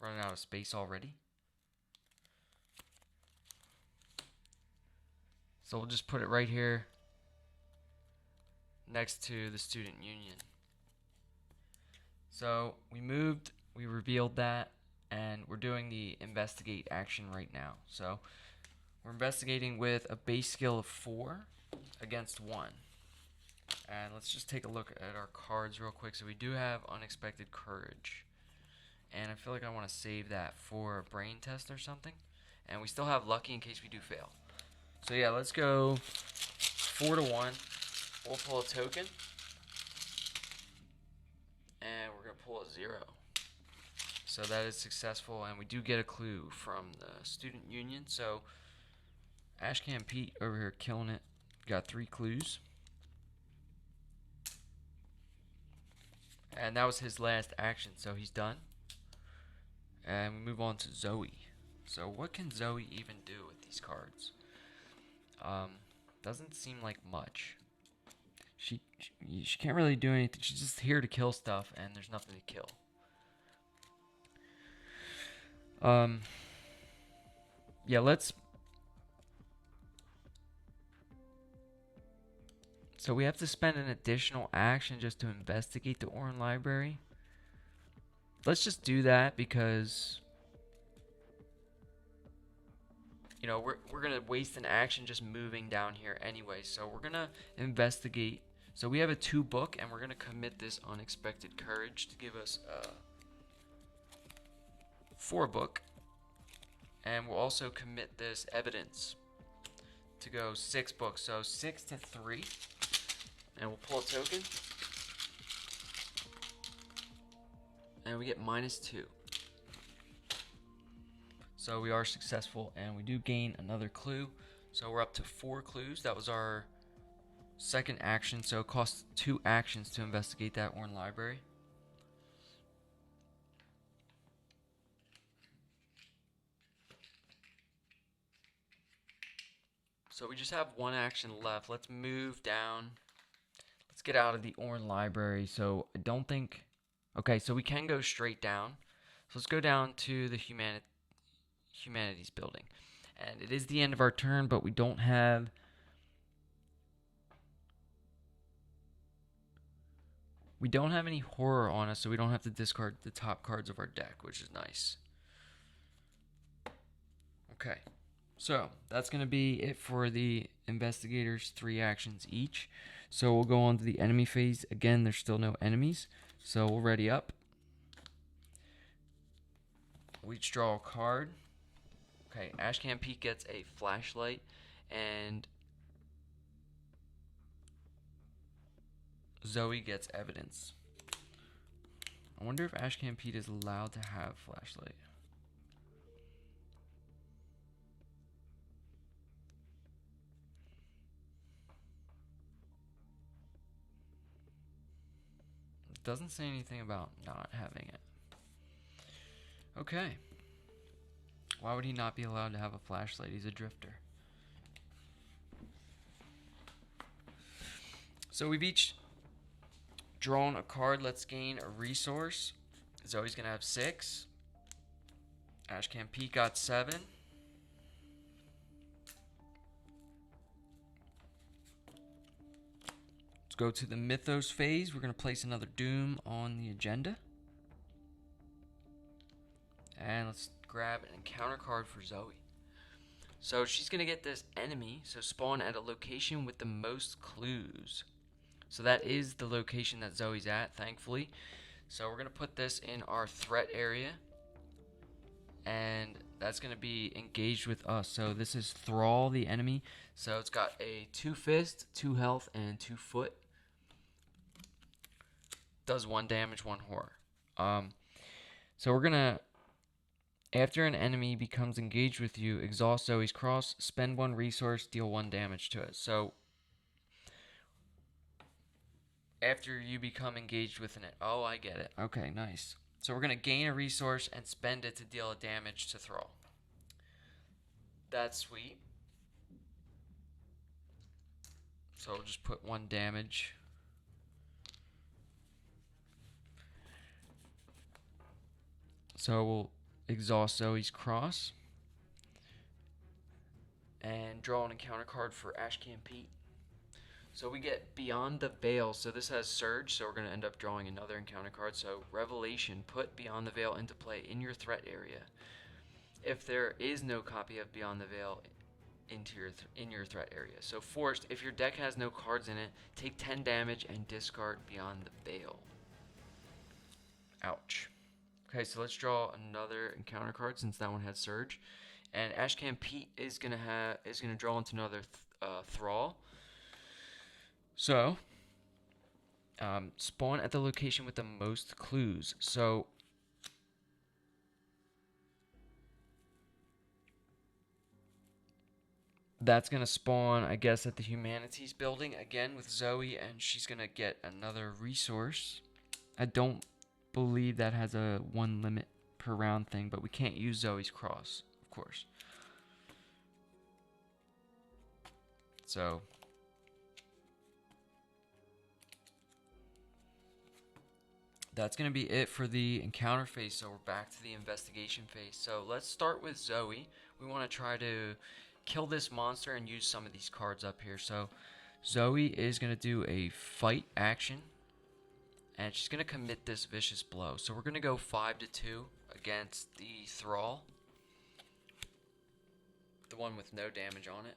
running out of space already. So we'll just put it right here next to the student union. So we revealed that, and we're doing the investigate action right now. So we're investigating with a base skill of 4 against 1. And let's just take a look at our cards real quick. So we do have unexpected courage. And I feel like I want to save that for a brain test or something. And we still have lucky in case we do fail. So yeah, let's go 4 to 1. We'll pull a token. And we're going to pull a 0. So that is successful, and we do get a clue from the student union. So Ashcan Pete over here killing it. Got 3 clues. And that was his last action, so he's done. And we move on to Zoe. So what can Zoe even do with these cards? Doesn't seem like much. She can't really do anything. She's just here to kill stuff, and there's nothing to kill. Yeah, let's... So we have to spend an additional action just to investigate the Orin Library. Let's just do that because... You know, we're going to waste an action just moving down here anyway. So we're going to investigate. So we have a 2 book, and we're going to commit this unexpected courage to give us a 4 book. And we'll also commit this evidence to go 6 books. So 6 to 3. And we'll pull a token. And we get -2. So we are successful, and we do gain another clue. So we're up to 4 clues. That was our second action. So it costs 2 actions to investigate that Orin Library. So we just have 1 action left. Let's move down. Let's get out of the Orin Library. So I don't think... Okay, so we can go straight down. So let's go down to the Humanities building. And it is the end of our turn, but we don't have... We don't have any horror on us, so we don't have to discard the top cards of our deck, which is nice. Okay. So that's going to be it for the investigators, 3 actions each. So we'll go on to the enemy phase. Again, there's still no enemies. So we'll ready up. We each draw a card. Okay, Ashcan Pete gets a flashlight, and Zoe gets evidence. I wonder if Ashcan Pete is allowed to have flashlight. It doesn't say anything about not having it. Okay. Why would he not be allowed to have a flashlight? He's a drifter. So we've each drawn a card. Let's gain a resource. Zoe's going to have 6. Ashcan Pete got 7. Let's go to the Mythos phase. We're going to place another Doom on the agenda. And let's grab an encounter card for Zoe. So she's going to get this enemy, so spawn at a location with the most clues. So that is the location that Zoe's at, thankfully. So we're going to put this in our threat area. And that's going to be engaged with us. So this is Thrall, the enemy. So it's got a 2 fist, 2 health, and 2 foot. Does 1 damage, 1 horror. So we're going to... After an enemy becomes engaged with you, exhaust Zoe's cross, spend 1 resource, deal 1 damage to it. So, after you become engaged with an... Oh, I get it. Okay, nice. So we're going to gain a resource and spend it to deal a damage to Thrall. That's sweet. So we'll just put 1 damage So we'll exhaust Zoe's Cross and draw an encounter card for Ashcan Pete. So we get Beyond the Veil. So this has Surge, so we're going to end up drawing another encounter card. So Revelation, put Beyond the Veil into play in your threat area. If there is no copy of Beyond the Veil in your threat area. So forced, if your deck has no cards in it, take 10 damage and discard Beyond the Veil. Ouch. Okay, so let's draw another encounter card since that one had Surge. And Ashcan Pete is gonna draw into another Thrall. So spawn at the location with the most clues. So that's gonna spawn, I guess, at the Humanities building again with Zoe, and she's gonna get another resource. I don't believe that has a 1 limit per round thing, but we can't use Zoe's Cross, of course. So that's going to be it for the encounter phase. So we're back to the investigation phase. So let's start with Zoe. We want to try to kill this monster and use some of these cards up here. So Zoe is going to do a fight action, and she's going to commit this vicious blow. So we're going to go 5-2 against the Thrall, the one with no damage on it.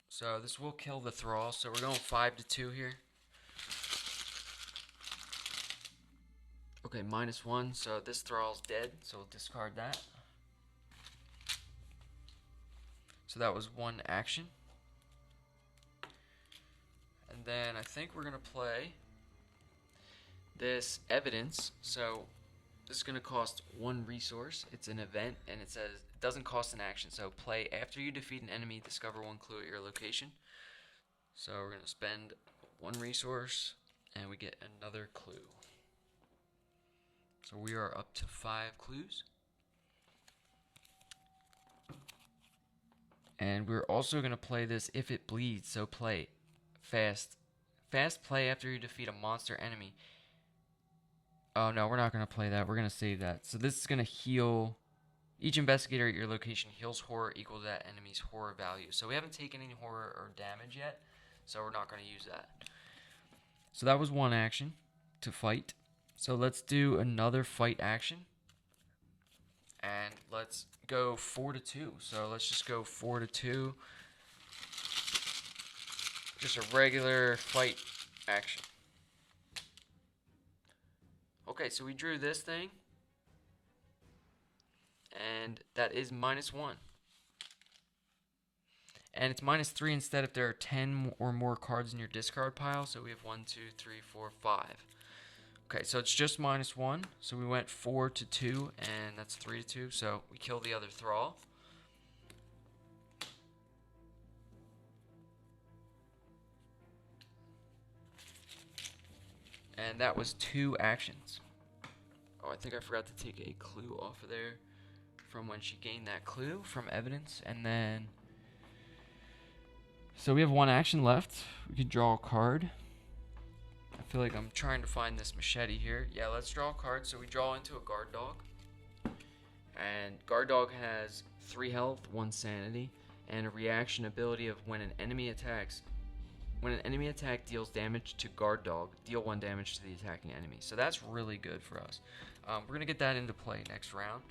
So this will kill the Thrall. So we're going 5-2 here. Okay, -1, so this Thrall's dead, so we'll discard that. So that was one action. And then I think we're going to play this Evidence. So this is going to cost 1 resource. It's an event, and it says it doesn't cost an action. So play after you defeat an enemy, discover 1 clue at your location. So we're going to spend 1 resource, and we get another clue. So we are up to 5 clues. And we're also going to play this If It Bleeds. So play fast. Fast play after you defeat a monster enemy. Oh no, we're not going to play that. We're going to save that. So this is going to heal. Each investigator at your location heals horror equal to that enemy's horror value. So we haven't taken any horror or damage yet, so we're not going to use that. So that was one action to fight. So let's do another fight action. And let's go 4-2. So let's just go 4-2. Just a regular fight action. Okay, so we drew this thing. And that is -1. And it's -3 instead if there are 10 or more cards in your discard pile. So we have 1, 2, 3, 4, 5. Okay, so it's just -1. So we went 4-2, and that's 3-2. So we kill the other Thrall. And that was 2 actions. Oh, I think I forgot to take a clue off of there from when she gained that clue from Evidence. And then, so we have 1 action left. We could draw a card. I feel like I'm trying to find this machete here. Yeah, let's draw a card. So we draw into a Guard Dog. And Guard Dog has 3 health, 1 sanity, and a reaction ability of when an enemy attacks. When an enemy attack deals damage to Guard Dog, deal 1 damage to the attacking enemy. So that's really good for us. We're going to get that into play next round.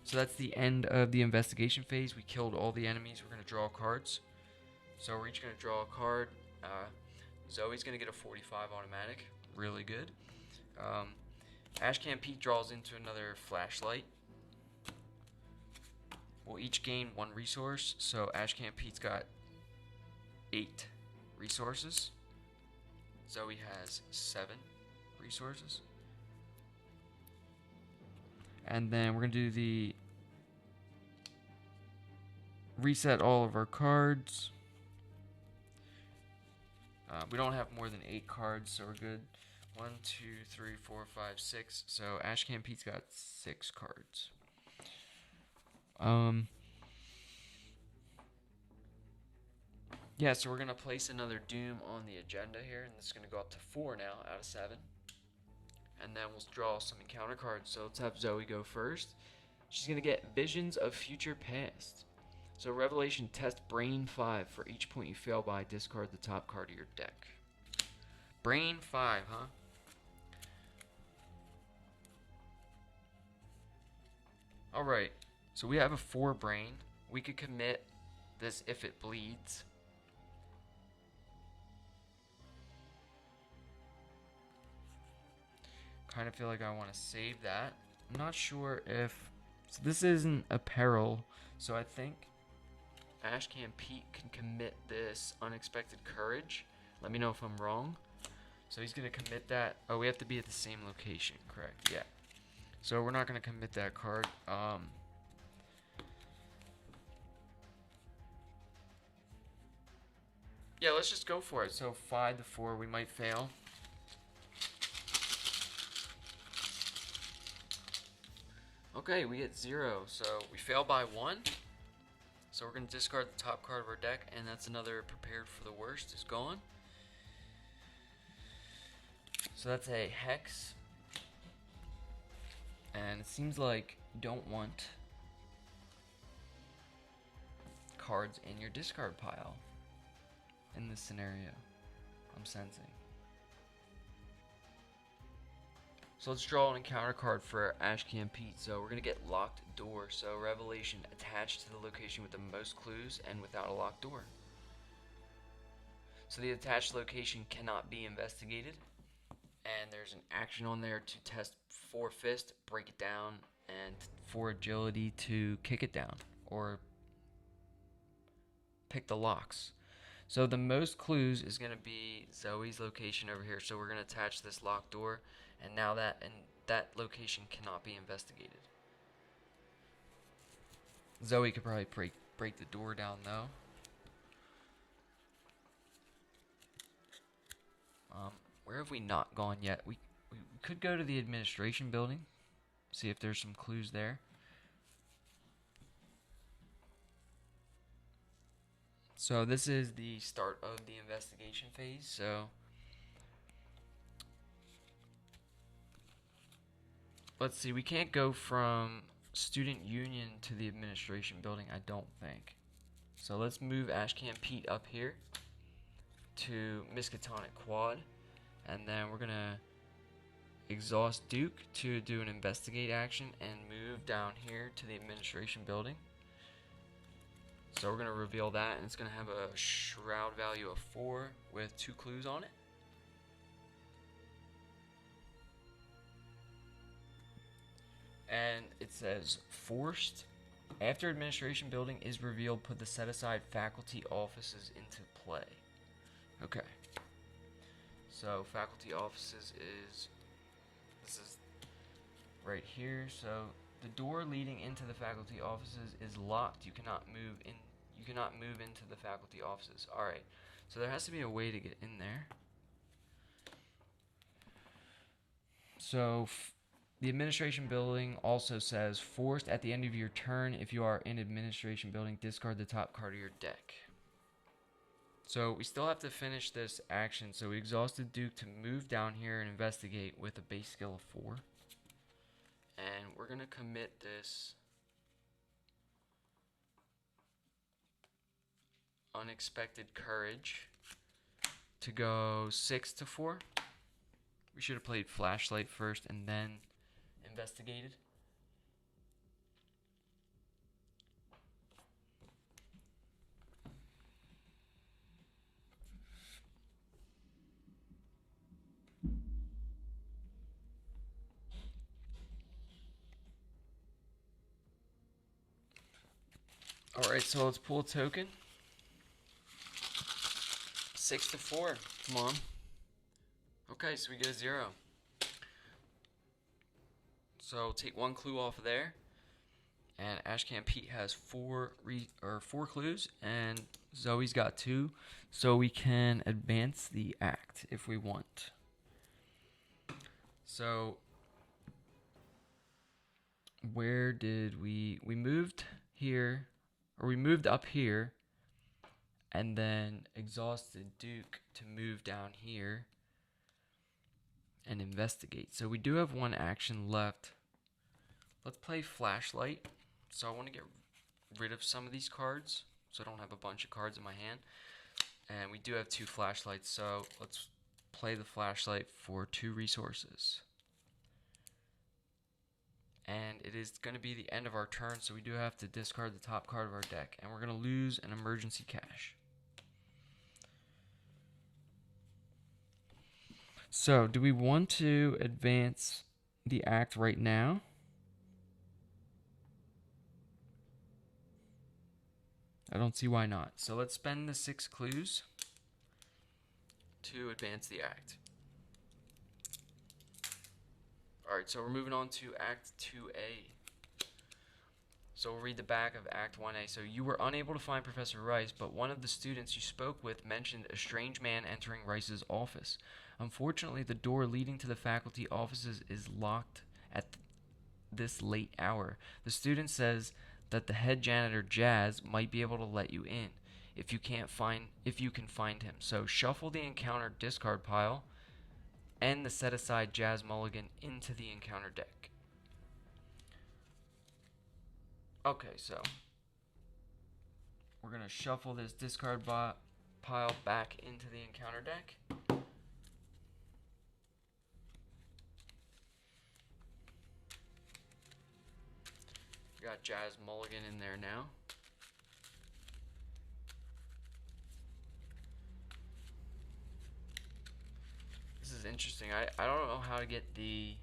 So that's the end of the investigation phase. We killed all the enemies. We're going to draw cards. So we're each going to draw a card. Zoe's going to get a 45 automatic. Really good. Ashcan Pete draws into another flashlight. We'll each gain 1 resource. So Ashcan Pete's got 8 resources. Zoe has 7 resources. And then we're going to do the reset all of our cards. We don't have more than 8 cards, so we're good. 1, 2, 3, 4, 5, 6. So Ashcan Pete's got 6 cards. Yeah, so we're going to place another Doom on the agenda here, and this is going to go up to 4 now out of 7. and then we'll draw some encounter cards. So let's have Zoe go first. She's going to get Visions of Future Past. So Revelation, test Brain 5. For each point you fail by, discard the top card of your deck. Brain 5, huh? Alright, so we have a 4 brain. We could commit this if it bleeds. Kind of feel like I want to save that. I'm not sure if... So this isn't a peril, so I think Ashcan Pete can commit this Unexpected Courage. Let me know if I'm wrong. So he's going to commit that. Oh, we have to be at the same location, correct? Yeah. So we're not going to commit that card. Yeah, let's just go for it. So 5 to 4, we might fail. Okay, we get 0. So we fail by 1. So we're going to discard the top card of our deck, and that's another Prepared for the Worst is gone. So that's a Hex. And it seems like you don't want cards in your discard pile in this scenario, I'm sensing. So let's draw an encounter card for Ashcan Pete. So we're going to get Locked Door. So Revelation, attached to the location with the most clues and without a locked door. So the attached location cannot be investigated. And there's an action on there to test 4 Fist, break it down, and 4 Agility to kick it down or pick the locks. So the most clues is going to be Zoe's location over here. So we're going to attach this locked door, and now that location cannot be investigated. Zoe could probably break the door down though. Where have we not gone yet? We could go to the administration building, see if there's some clues there. So this is the start of the investigation phase. So let's see, we can't go from student union to the administration building, I don't think. So let's move Ashcan Pete up here to Miskatonic Quad. And then we're going to exhaust Duke to do an investigate action and move down here to the administration building. So we're going to reveal that, and it's going to have a shroud value of 4 with 2 clues on it. And it says, forced. After administration building is revealed, put the set aside faculty offices into play. Okay. So faculty offices this is right here. So the door leading into the faculty offices is locked. You cannot move into the faculty offices. All right. So there has to be a way to get in there. So the administration building also says forced at the end of your turn. If you are in administration building, discard the top card of your deck. So we still have to finish this action. So we exhausted Duke to move down here and investigate with a base skill of 4. And we're going to commit this Unexpected Courage to go 6 to 4. We should have played Flashlight first and then investigated. Alright, so let's pull a token. 6 to 4. Come on. Okay, so we get a 0. So take 1 clue off of there. And Ashcan Pete has 4 clues, and Zoe's got 2. So we can advance the act if we want. So where did we moved here, or we moved up here, and then exhausted Duke to move down here. and investigate. So we do have one action left. Let's play flashlight. So I want to get rid of some of these cards so I don't have a bunch of cards in my hand. And we do have 2 flashlights, so let's play the flashlight for 2 resources. And it is going to be the end of our turn, so we do have to discard the top card of our deck. And we're going to lose an emergency cash. So, do we want to advance the act right now? I don't see why not. So let's spend the 6 clues to advance the act. Alright, so we're moving on to Act 2A. So we'll read the back of Act 1A. So you were unable to find Professor Rice, but one of the students you spoke with mentioned a strange man entering Rice's office. Unfortunately, the door leading to the faculty offices is locked at this late hour. The student says that the head janitor, Jazz, might be able to let you in if you can find him. So shuffle the encounter discard pile and the set aside Jazz Mulligan into the encounter deck. Okay, so we're going to shuffle this discard pile back into the encounter deck. We got Jazz Mulligan in there now. This is interesting. I don't know how to get the...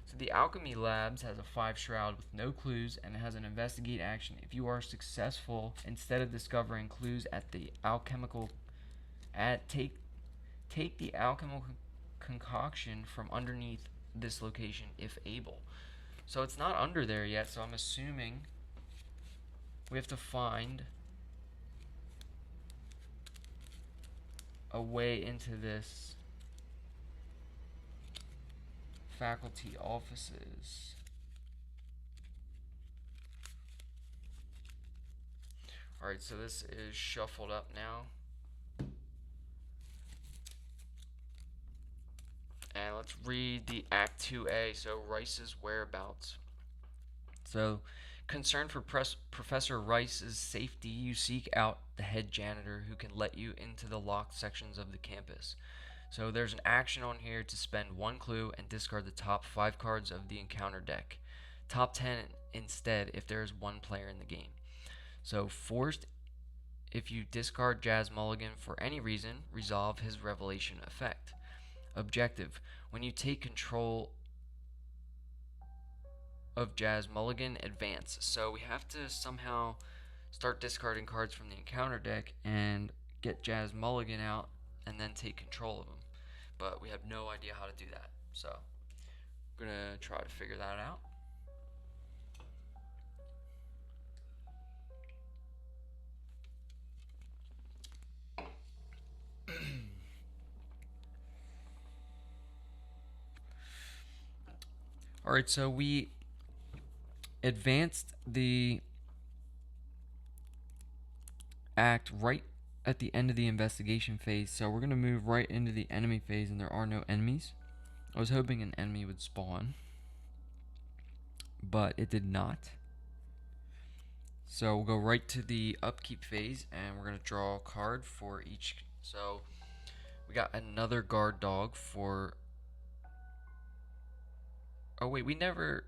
So the Alchemy Labs has a 5 shroud with no clues, and it has an investigate action. If you are successful, instead of discovering clues at the alchemical... Take the alchemical concoction from underneath this location if able. So it's not under there yet, so I'm assuming we have to find a way into this faculty offices. Alright, so this is shuffled up now. And let's read the Act 2A, so Rice's whereabouts. So, concerned for Professor Rice's safety, you seek out the head janitor who can let you into the locked sections of the campus. So there's an action on here to spend 1 clue and discard the top 5 cards of the encounter deck. Top 10 instead if there is 1 player in the game. So forced, if you discard Jazz Mulligan for any reason, resolve his revelation effect. Objective, when you take control of Jazz Mulligan, advance. So we have to somehow start discarding cards from the encounter deck and get Jazz Mulligan out and then take control of him. But we have no idea how to do that. So I'm going to try to figure that out. Alright, so we advanced the act right at the end of the investigation phase, so we're going to move right into the enemy phase, and there are no enemies. I was hoping an enemy would spawn, but it did not. So we'll go right to the upkeep phase, and we're going to draw a card for each. So we got another guard dog for... Oh wait, we never...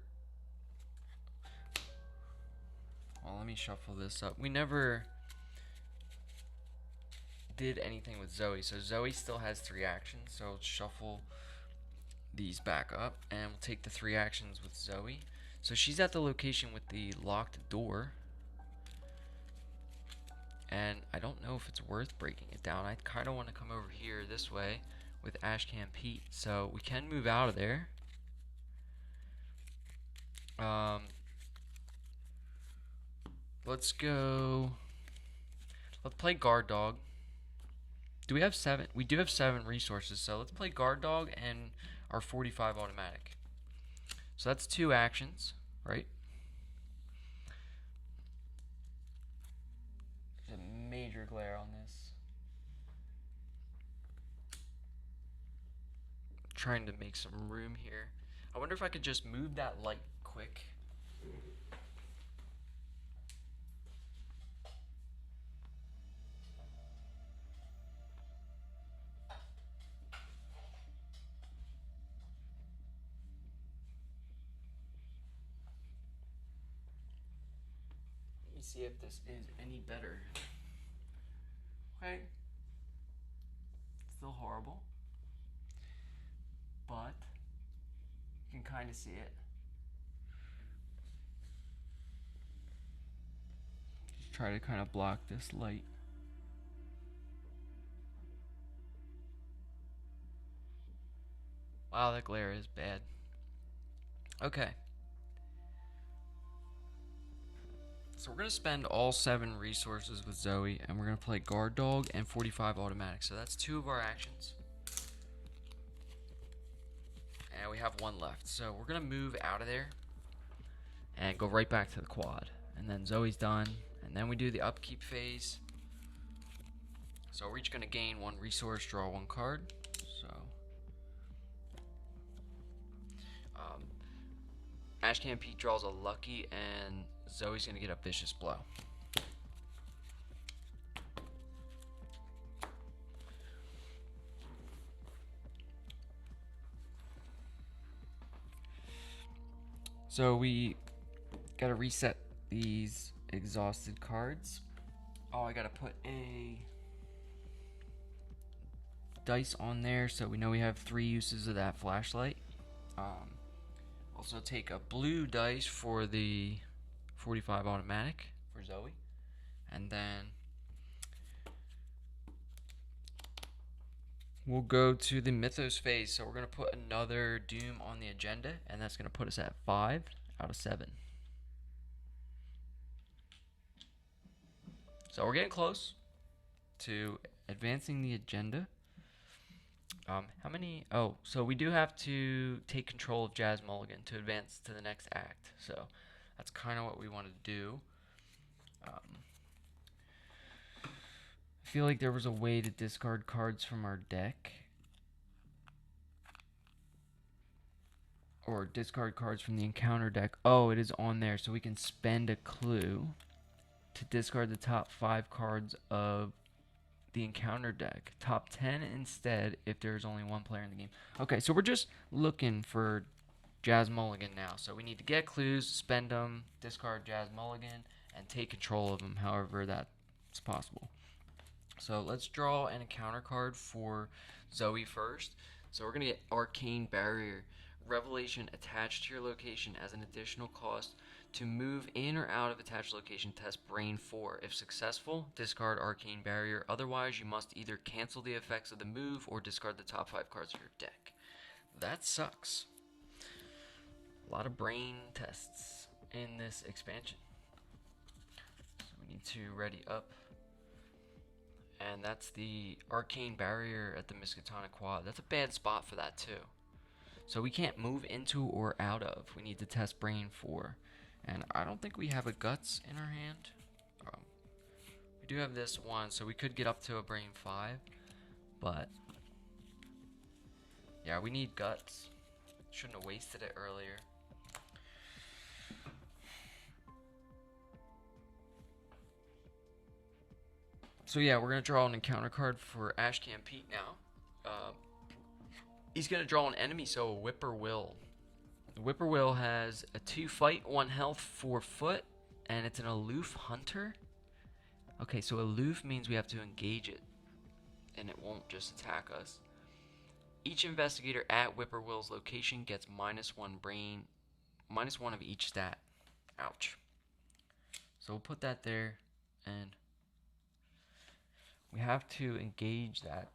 Well, let me shuffle this up. We never did anything with Zoe, so Zoe still has 3 actions, so let's shuffle these back up, and we'll take the 3 actions with Zoe. So she's at the location with the locked door, and I don't know if it's worth breaking it down. I kind of want to come over here this way with Ashcan Pete, so we can move out of there. Let's go. Let's play guard dog. Do we have 7? We do have 7 resources, so let's play guard dog and our 45 automatic. So that's 2 actions, right? There's a major glare on this. trying to make some room here. I wonder if I could just move that light quick. Let me see if this is any better. Okay. Still horrible. But you can kind of see it. Just try to kind of block this light. Wow, that glare is bad. Okay. So we're going to spend all 7 resources with Zoe, and we're going to play Guard Dog and 45 Automatic. So that's 2 of our actions. And we have 1 left. So we're going to move out of there and go right back to the quad. And then Zoe's done. And then we do the upkeep phase. So we're each going to gain 1 resource, draw 1 card. So Ashcan Pete draws a lucky, and Zoe's going to get a vicious blow. So we got to reset these exhausted cards. Oh, I got to put a dice on there so we know we have 3 uses of that flashlight. Also take a blue dice for the 45 automatic for Zoe, and then we'll go to the Mythos phase. So we're going to put another Doom on the agenda, and that's going to put us at 5 out of 7. So we're getting close to advancing the agenda. How many? Oh, so we do have to take control of Jazz Mulligan to advance to the next act. So that's kind of what we want to do. I feel like there was a way to discard cards from our deck. Or discard cards from the encounter deck. Oh, it is on there. So we can spend a clue to discard the top 5 cards of the encounter deck. Top 10 instead if there's only 1 player in the game. Okay, so we're just looking for Jazz Mulligan now. So we need to get clues, spend them, discard Jazz Mulligan, and take control of them however that's possible. So let's draw an encounter card for Zoe first. So we're going to get Arcane Barrier. Revelation attached to your location as an additional cost to move in or out of attached location. Test Brain 4. If successful, discard Arcane Barrier. Otherwise, you must either cancel the effects of the move or discard the top 5 cards of your deck. That sucks. A lot of brain tests in this expansion. So we need to ready up. And that's the Arcane Barrier at the Miskatonic Quad. That's a bad spot for that too. So we can't move into or out of. We need to test Brain 4. And I don't think we have a Guts in our hand. We do have this one, so we could get up to a Brain 5. But yeah, we need Guts. Shouldn't have wasted it earlier. So yeah, we're going to draw an encounter card for Ashcan Pete now. He's going to draw an enemy, so a Whippoorwill. The Whippoorwill has a 2 fight, 1 health, 4 foot, and it's an aloof hunter. Okay, so aloof means we have to engage it, and it won't just attack us. Each investigator at Whippoorwill's location gets -1 brain, -1 of each stat. Ouch. So we'll put that there, and we have to engage that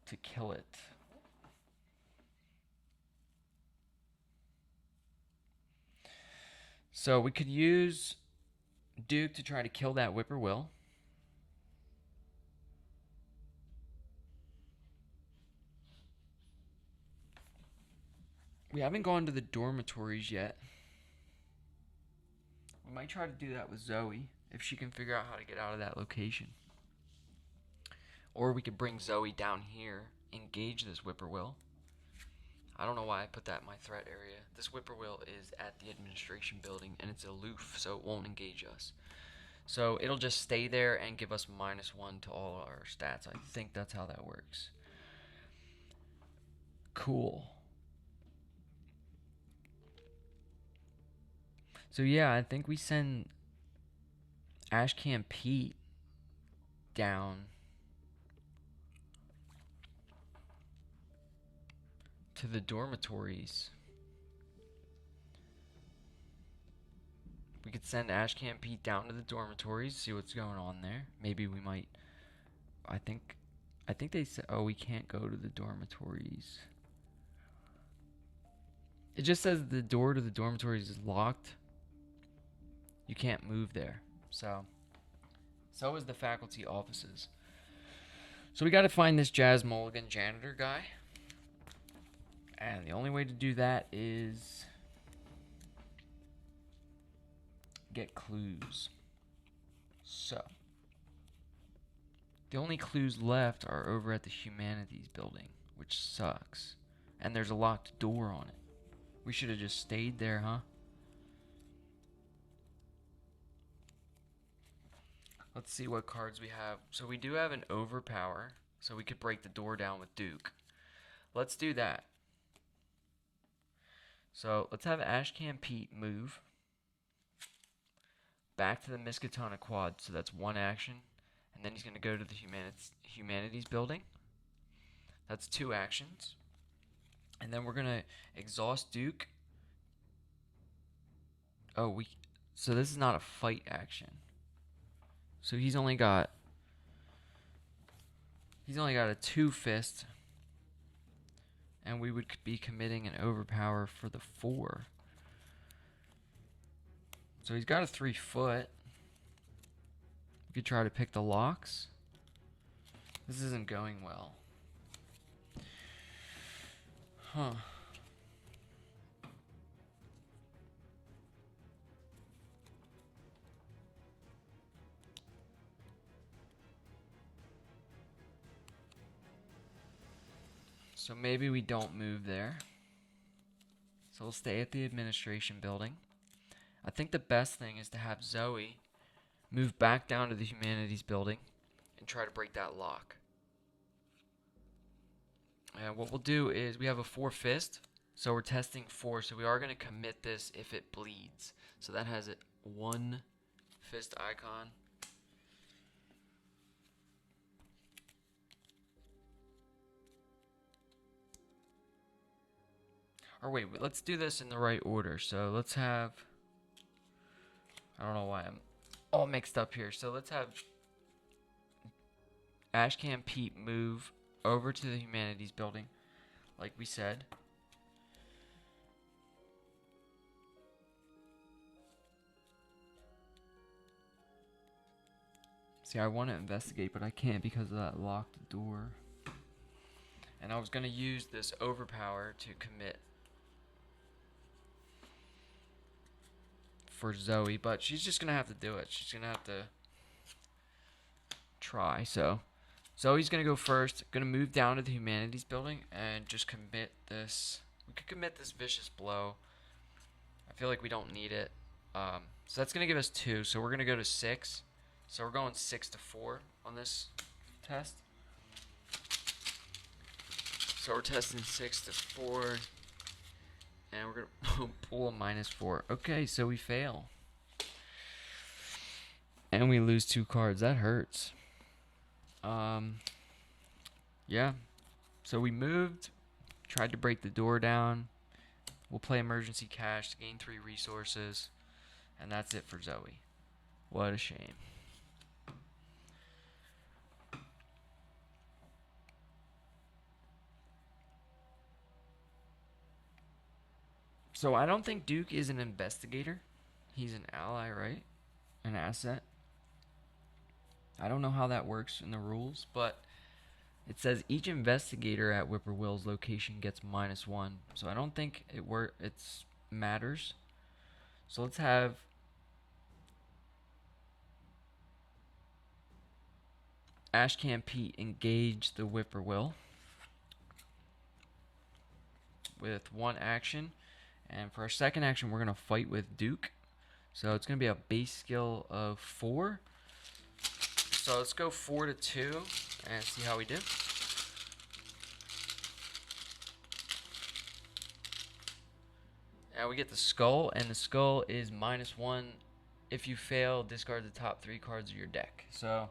to kill it. So we could use Duke to try to kill that Whippoorwill. We haven't gone to the dormitories yet. We might try to do that with Zoe if she can figure out how to get out of that location. Or we could bring Zoe down here, engage this Whippoorwill, I don't know why I put that in my threat area. This whippoorwill is at the administration building, and it's aloof, so it won't engage us. So it'll just stay there and give us -1 to all our stats. I think that's how that works. Cool. So yeah, I think we send Ashcan Pete down to the dormitories. We could send Ashcan Pete down to the dormitories, see what's going on there. Maybe we might. I think they said, oh, we can't go to the dormitories. It just says the door to the dormitories is locked. You can't move there. So is the faculty offices. So we got to find this Jazz Mulligan janitor guy. And the only way to do that is get clues. So the only clues left are over at the Humanities building, which sucks. And there's a locked door on it. We should have just stayed there, huh? Let's see what cards we have. So we do have an overpower, so we could break the door down with Duke. Let's do that. So let's have Ashcan Pete move back to the Miskatonic quad. So that's one action. And then he's going to go to the Humanities building. That's 2 actions. And then we're going to exhaust Duke. Oh, so this is not a fight action. So he's only got a 2 fist. And we would be committing an overpower for the 4. So he's got a 3 foot. We could try to pick the locks. This isn't going well. Huh. So maybe we don't move there. So we'll stay at the administration building. I think the best thing is to have Zoe move back down to the Humanities building and try to break that lock. And what we'll do is we have a 4 fist, so we're testing 4, so we are going to commit this if it bleeds. So that has a 1 fist icon. Or wait, let's do this in the right order. So let's have, I don't know why I'm all mixed up here. So let's have Ashcan Pete move over to the Humanities building, like we said. See, I want to investigate, but I can't because of that locked door. And I was going to use this overpower to commit for Zoe, but she's just going to have to do it. She's going to have to try. So Zoe's going to go first. Going to move down to the Humanities building and just commit this. We could commit this vicious blow. I feel like we don't need it. So that's going to give us 2. So we're going to go to 6. So we're going 6 to 4 on this test. So we're testing 6 to 4. And we're going to pull a -4. Okay, so we fail. And we lose 2 cards. That hurts. Yeah. So we moved. Tried to break the door down. We'll play emergency cash to gain 3 resources. And that's it for Zoe. What a shame. So I don't think Duke is an investigator. He's an ally, right? An asset. I don't know how that works in the rules, but it says each investigator at Whippoorwill's location gets -1. So I don't think it matters. So let's have Ashcan Pete engage the Whippoorwill. with one action. And for our second action, we're going to fight with Duke. So it's going to be a base skill of 4. So let's go 4 to 2 and see how we do. Now we get the skull, and the skull is -1. If you fail, discard the top 3 cards of your deck. So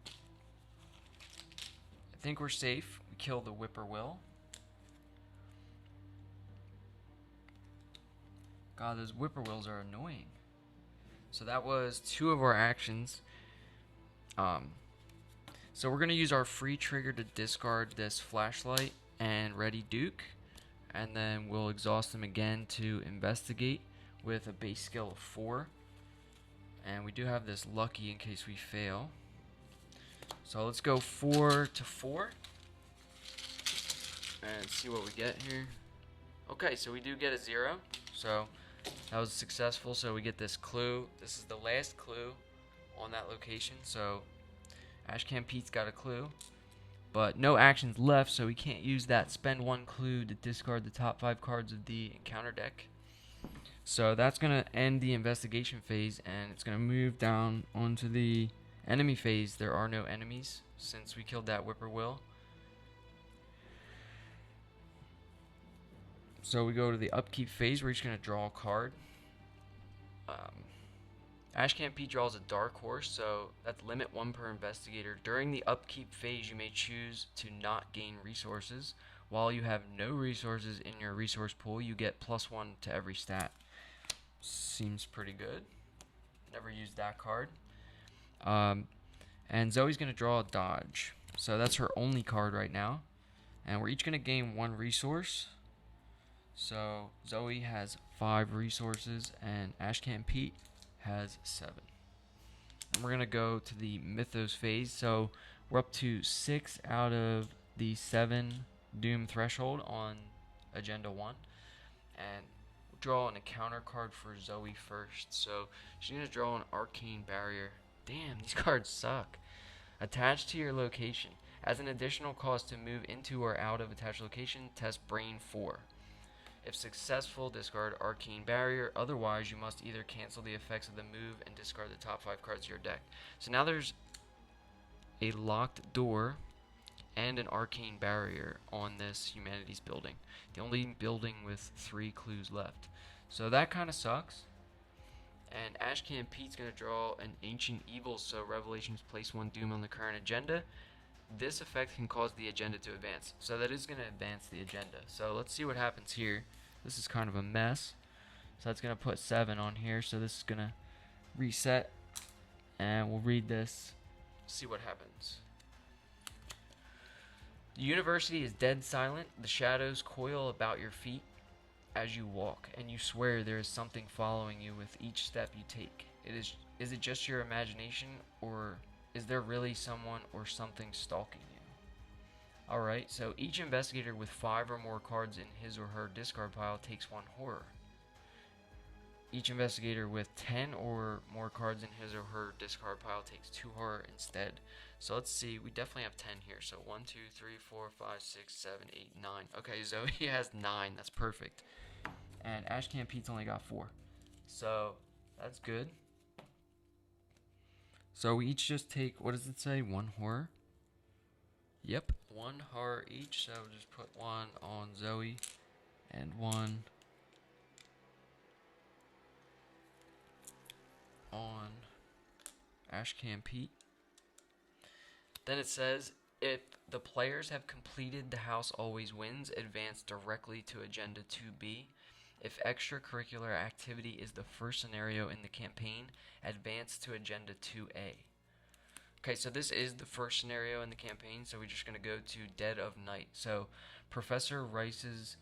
I think we're safe. We kill the Whippoorwill. God, those Whippoorwills are annoying. So that was 2 of our actions. So we're going to use our free trigger to discard this flashlight and ready Duke. And then we'll exhaust them again to investigate with a base skill of 4. And we do have this lucky in case we fail. So let's go 4 to 4 and see what we get here. Okay, so we do get a 0. So that was successful. So we get this clue. This is the last clue on that location. So Ashcan Pete's got a clue, but no actions left, so we can't use that spend 1 clue to discard the top 5 cards of the encounter deck. So that's going to end the investigation phase, and it's going to move down onto the enemy phase. There are no enemies since we killed that Whippoorwill. So we go to the upkeep phase. We're just going to draw a card. Ashcan Pete draws a Dark Horse, so that's limit 1 per investigator. During the upkeep phase, you may choose to not gain resources. While you have no resources in your resource pool, you get +1 to every stat. Seems pretty good. Never used that card. And Zoe's going to draw a Dodge. So that's her only card right now. And we're each going to gain 1 resource. So Zoe has 5 resources, and Ashcan Pete has 7. And we're going to go to the Mythos phase. So we're up to 6 out of the 7 Doom threshold on Agenda 1. And we'll draw an encounter card for Zoe first. So she's going to draw an Arcane Barrier. Damn, these cards suck. Attached to your location. As an additional cost to move into or out of attached location, test Brain 4. If successful, discard Arcane Barrier. Otherwise, you must either cancel the effects of the move and discard the top 5 cards of your deck. So now there's a locked door and an Arcane Barrier on this Humanities building. The only building with 3 clues left. So that kind of sucks. And Ashcan Pete's going to draw an Ancient Evil, so Revelations place 1 Doom on the current agenda. This effect can cause the agenda to advance. So that is going to advance the agenda. So let's see what happens here. This is kind of a mess. So that's going to put 7 on here. So this is going to reset. And we'll read this. See what happens. The university is dead silent. The shadows coil about your feet as you walk. And you swear there is something following you with each step you take. Is it just your imagination, or is there really someone or something stalking you? Alright, so each investigator with 5 or more cards in his or her discard pile takes 1 horror. Each investigator with 10 or more cards in his or her discard pile takes 2 horror instead. So let's see, we definitely have 10 here. So 1, 2, 3, 4, 5, 6, 7, 8, 9. Okay, Zoe has 9, that's perfect. And Ashcan Pete's only got 4. So that's good. So we each just take, what does it say, 1 horror? Yep, 1 horror each. So just put 1 on Zoe and 1 on Ashcan Pete. Then it says, if the players have completed the House Always Wins, advance directly to Agenda 2B. If extracurricular activity is the first scenario in the campaign, advance to Agenda 2A. Okay, so this is the first scenario in the campaign, so we're just going to go to Dead of Night. So Professor Rice's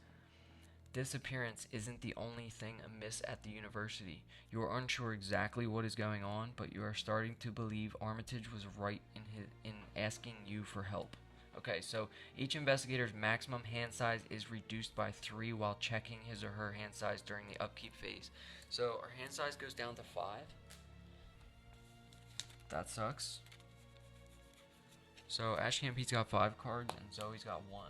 disappearance isn't the only thing amiss at the university. You are unsure exactly what is going on, but you are starting to believe Armitage was right in asking you for help. Okay, so each investigator's maximum hand size is reduced by 3 while checking his or her hand size during the upkeep phase. So our hand size goes down to 5. That sucks. So Ashcan Pete's got 5 cards and Zoe's got 1.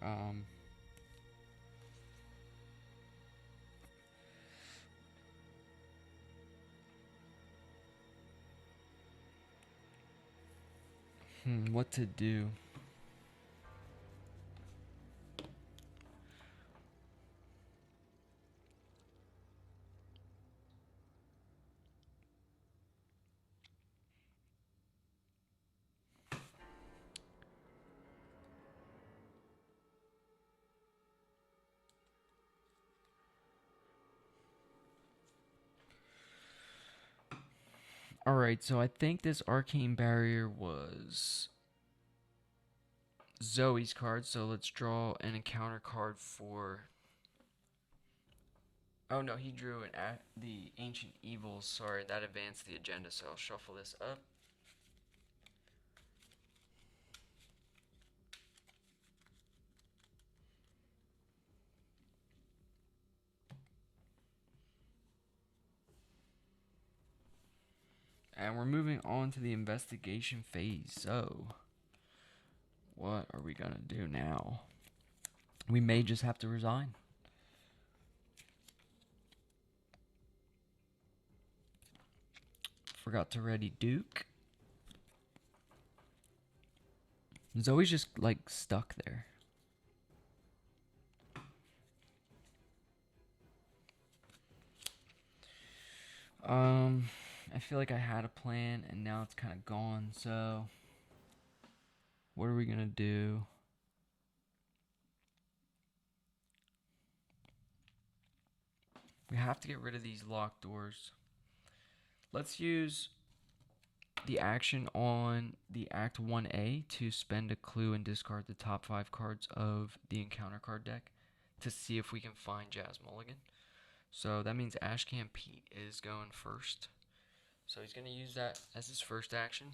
Um, what to do? Alright, so I think this arcane barrier was Zoe's card, so let's draw an encounter card for... Oh no, he drew the Ancient Evils. Sorry, that advanced the agenda, so I'll shuffle this up. And we're moving on to the investigation phase. So, what are we gonna do now? We may just have to resign. Forgot to ready Duke. Zoe's just like stuck there. I feel like I had a plan and now it's kind of gone. So, what are we gonna do? We have to get rid of these locked doors. Let's use the action on the Act 1A to spend a clue and discard the top 5 cards of the encounter card deck to see if we can find Jazz Mulligan. So that means Ashcan Pete is going first. So he's going to use that as his first action.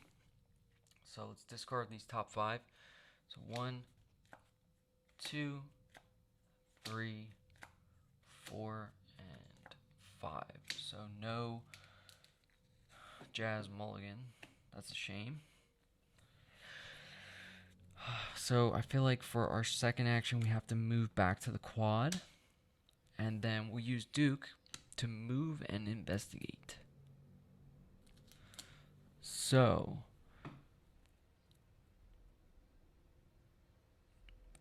So let's discard these top 5. So 1, 2, 3, 4, and 5. So no Jazz Mulligan. That's a shame. So I feel like for our second action, we have to move back to the quad. And then we'll use Duke to move and investigate. So,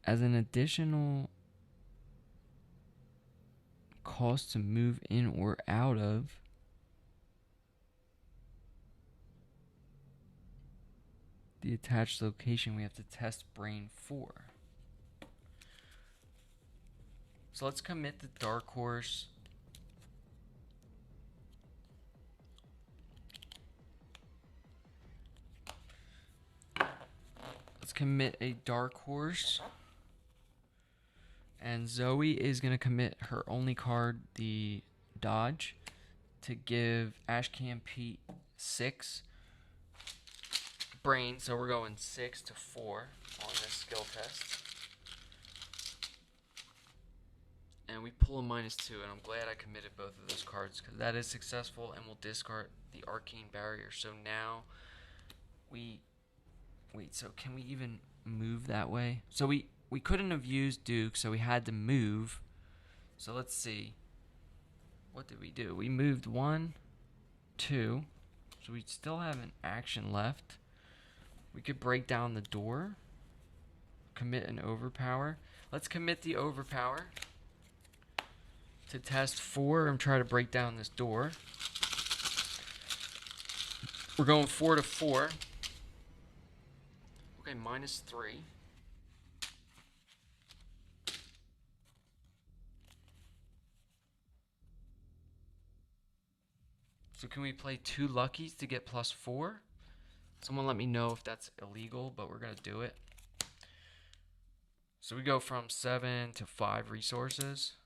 as an additional cost to move in or out of, the attached location, we have to test Brain 4. So let's commit the Dark Horse. Let's commit a Dark Horse. And Zoe is going to commit her only card, the Dodge, to give Ashcan Pete 6 Brain. So we're going 6 to 4 on this skill test. And we pull a -2, and I'm glad I committed both of those cards because that is successful, and we'll discard the Arcane Barrier. So now we... Wait, so can we even move that way? So we couldn't have used Duke, so we had to move. So let's see. What did we do? We moved 1, 2. So we still have an action left. We could break down the door. Commit an Overpower. Let's commit the Overpower to test 4 and try to break down this door. We're going 4 to 4. Okay, -3. So can we play 2 luckies to get +4? Someone let me know if that's illegal, but we're going to do it. So we go from 7 to 5 resources.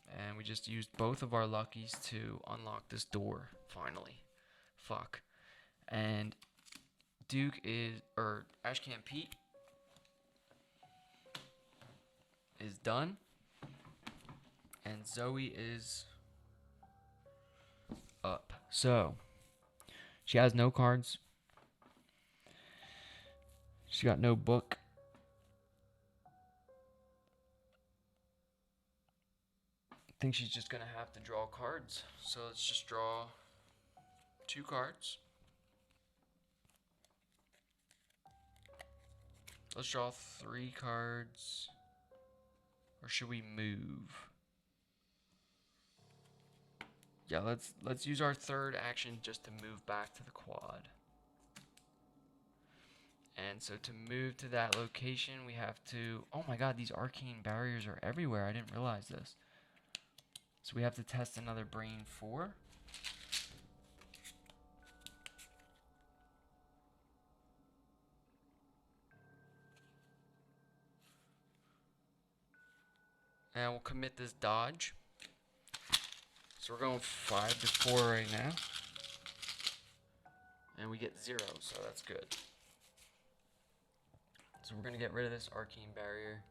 And we just used both of our luckies to unlock this door, finally. Fuck. And Duke is, or Ashcan Pete is done. And Zoe is up. So, she has no cards. She's got no book. I think she's just gonna have to draw cards. So let's just draw 2 cards. Let's draw 3 cards. Or should we move? Yeah, let's use our third action just to move back to the quad. And so to move to that location, we have to... Oh my god, these arcane barriers are everywhere. I didn't realize this. So we have to test another brain 4. And we'll commit this dodge. So we're going 5 to 4 right now. And we get 0, so that's good. So we're going to get rid of this arcane barrier.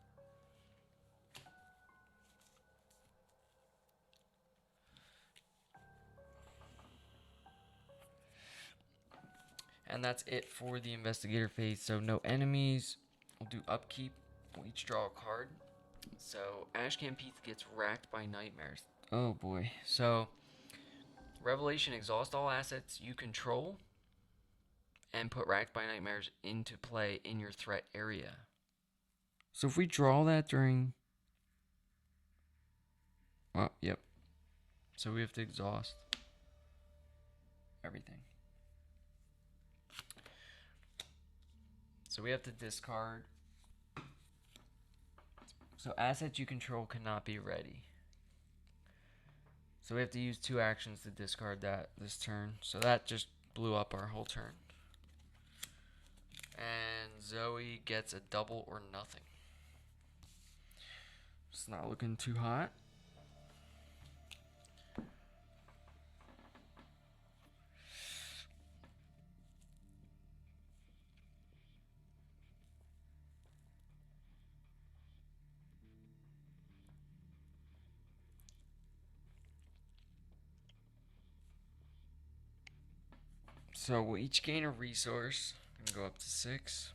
And that's it for the investigator phase. So no enemies. We'll do upkeep. We'll each draw a card. So Ashcan Pete gets racked by nightmares. Oh boy. So Revelation, exhaust all assets you control and put racked by nightmares into play in your threat area. So if we draw that during... Oh, yep. So we have to exhaust everything. So we have to discard. So assets you control cannot be ready. So we have to use 2 actions to discard that this turn. So that just blew up our whole turn. And Zoe gets a double or nothing. It's not looking too hot. So we'll each gain a resource. I'm gonna go up to 6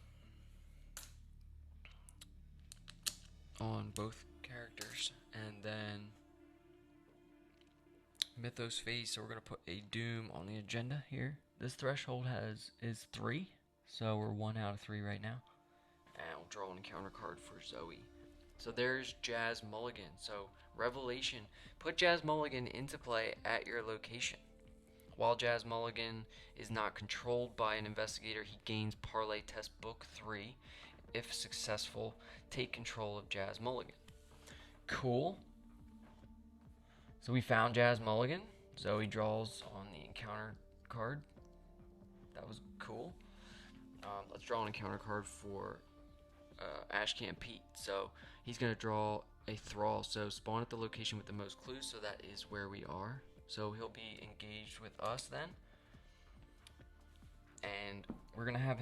on both characters, and then Mythos phase. So we're gonna put a Doom on the agenda here. This threshold is 3, so we're 1 out of 3 right now. And we'll draw an encounter card for Zoe. So there's Jazz Mulligan. So Revelation, put Jazz Mulligan into play at your location. While Jazz Mulligan is not controlled by an investigator, he gains Parlay Test Book 3. If successful, take control of Jazz Mulligan. Cool. So we found Jazz Mulligan. Zoe draws on the encounter card. That was cool. Let's draw an encounter card for Ashcan Pete. So he's going to draw a Thrall. So spawn at the location with the most clues. So that is where we are. So he'll be engaged with us then. And we're going to have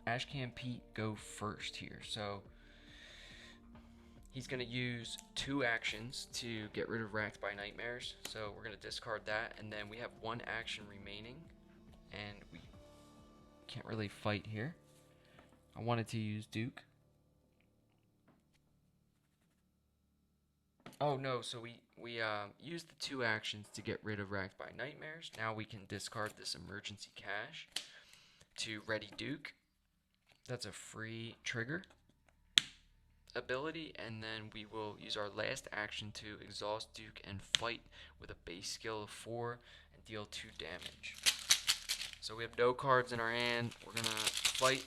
Ashcan Pete go first here. So he's going to use 2 actions to get rid of Racked by Nightmares. So we're going to discard that. And then we have 1 action remaining. And we can't really fight here. I wanted to use Duke. Oh no, so we used the 2 actions to get rid of Racked by Nightmares. Now we can discard this emergency cash to ready Duke. That's a free trigger ability, and then we will use our last action to exhaust Duke and fight with a base skill of 4 and deal 2 damage. So we have no cards in our hand. We're gonna fight.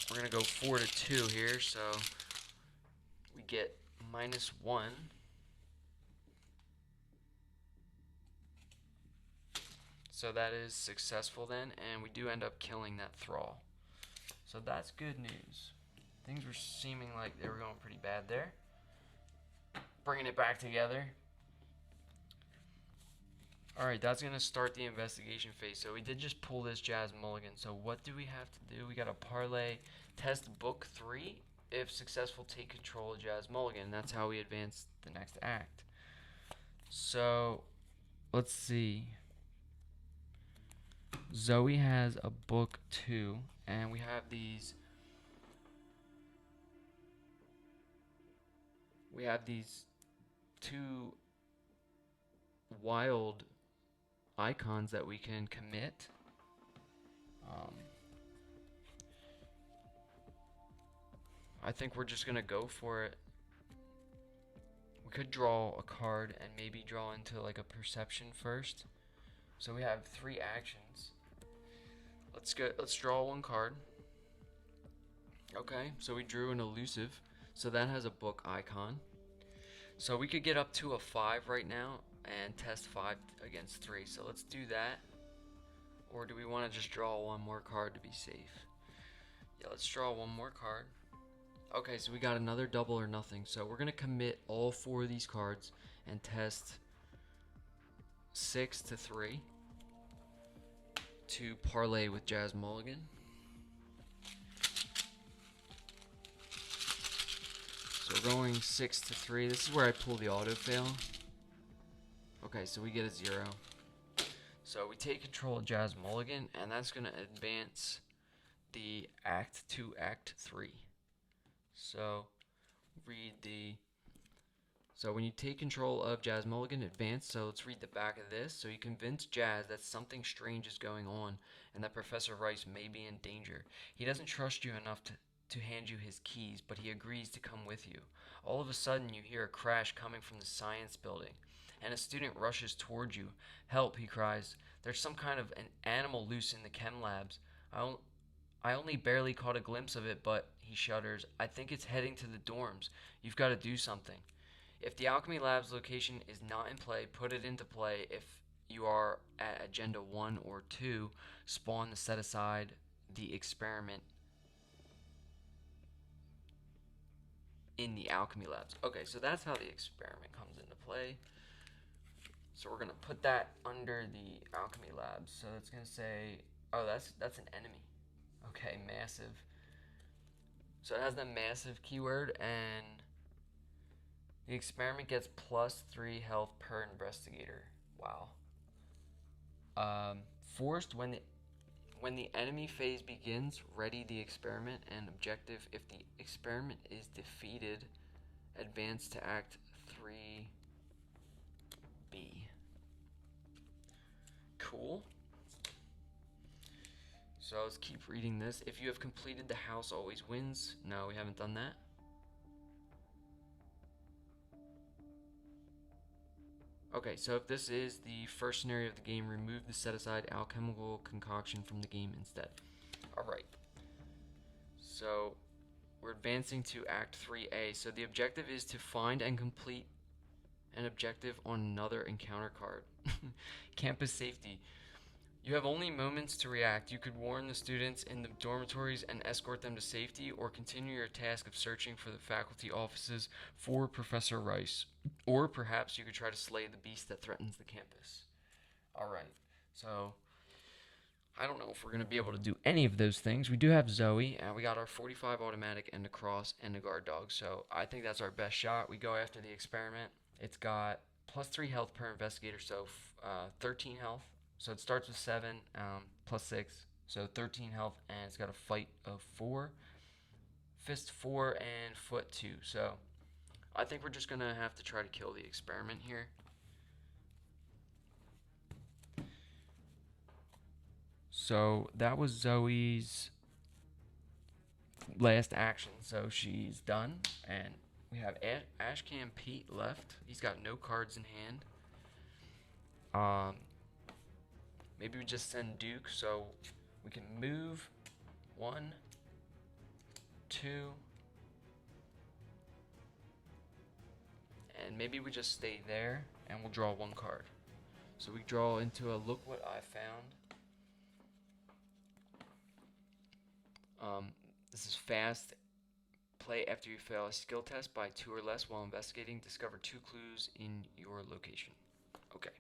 We're gonna go 4 to 2 here, so we get -1. So that is successful then, and we do end up killing that Thrall. So that's good news. Things were seeming like they were going pretty bad there. Bringing it back together. Alright, that's going to start the investigation phase. So we did just pull this Jazz Mulligan. So what do we have to do? We got to Parlay Test Book 3. If successful, take control of Jazz Mulligan. That's how we advance the next act. So, let's see. Zoe has a book 2, and we have these we have these two wild icons that we can commit. I think we're just gonna go for it. We could draw a card and maybe draw into like a perception first. So we have 3 actions. Let's draw one card. Okay, so we drew an elusive. So that has a book icon. So we could get up to a 5 right now and test 5 against 3. So let's do that. Or do we want to just draw one more card to be safe? Yeah, let's draw one more card. Okay, so we got another double or nothing. So we're going to commit all 4 of these cards and test 6 to 3 to parlay with Jazz Mulligan. So we're going 6 to 3. This is where I pull the auto fail. Okay, so we get a 0. So we take control of Jazz Mulligan, and that's going to advance the Act to Act 3. So when you take control of Jazz Mulligan, advance. So let's read the back of this. So you convince Jazz that something strange is going on and that Professor Rice may be in danger. He doesn't trust you enough to hand you his keys, but he agrees to come with you. All of a sudden, you hear a crash coming from the science building, and a student rushes towards you. Help, he cries. There's some kind of an animal loose in the chem labs. I only barely caught a glimpse of it, but, he shudders, I think it's heading to the dorms. You've got to do something. If the Alchemy Labs location is not in play, put it into play. If you are at Agenda 1 or 2, spawn to set aside the experiment in the Alchemy Labs. Okay, so that's how the experiment comes into play. So we're going to put that under the Alchemy Labs. So it's going to say, oh, that's an enemy. Okay, massive. So it has the massive keyword, and the experiment gets +3 health per investigator. Wow. Forced when the enemy phase begins, ready the experiment and objective. If the experiment is defeated, advance to Act 3B. Cool. So let's keep reading this. If you have completed the house always wins. No, we haven't done that. Okay, so if this is the first scenario of the game, remove the set-aside alchemical concoction from the game instead. Alright. So we're advancing to Act 3A. So the objective is to find and complete an objective on another encounter card. Campus safety. You have only moments to react. You could warn the students in the dormitories and escort them to safety, or continue your task of searching for the faculty offices for Professor Rice. Or perhaps you could try to slay the beast that threatens the campus. Alright, so I don't know if we're going to be able to do any of those things. We do have Zoe, and we got our 45 automatic and a cross and a guard dog, so I think that's our best shot. We go after the experiment. It's got +3 health per investigator, so 13 health. So it starts with 7, +6, so 13 health, and it's got a fight of 4, fist 4, and foot 2. So I think we're just going to have to try to kill the experiment here. So that was Zoe's last action. So she's done, and we have Ashcan Pete left. He's got no cards in hand. Maybe we just send Duke, so we can move 1, 2, and maybe we just stay there, and we'll draw 1 card. So we draw into a look what I found. This is fast. Play after you fail a skill test by 2 or less while investigating. Discover 2 clues in your location. Okay.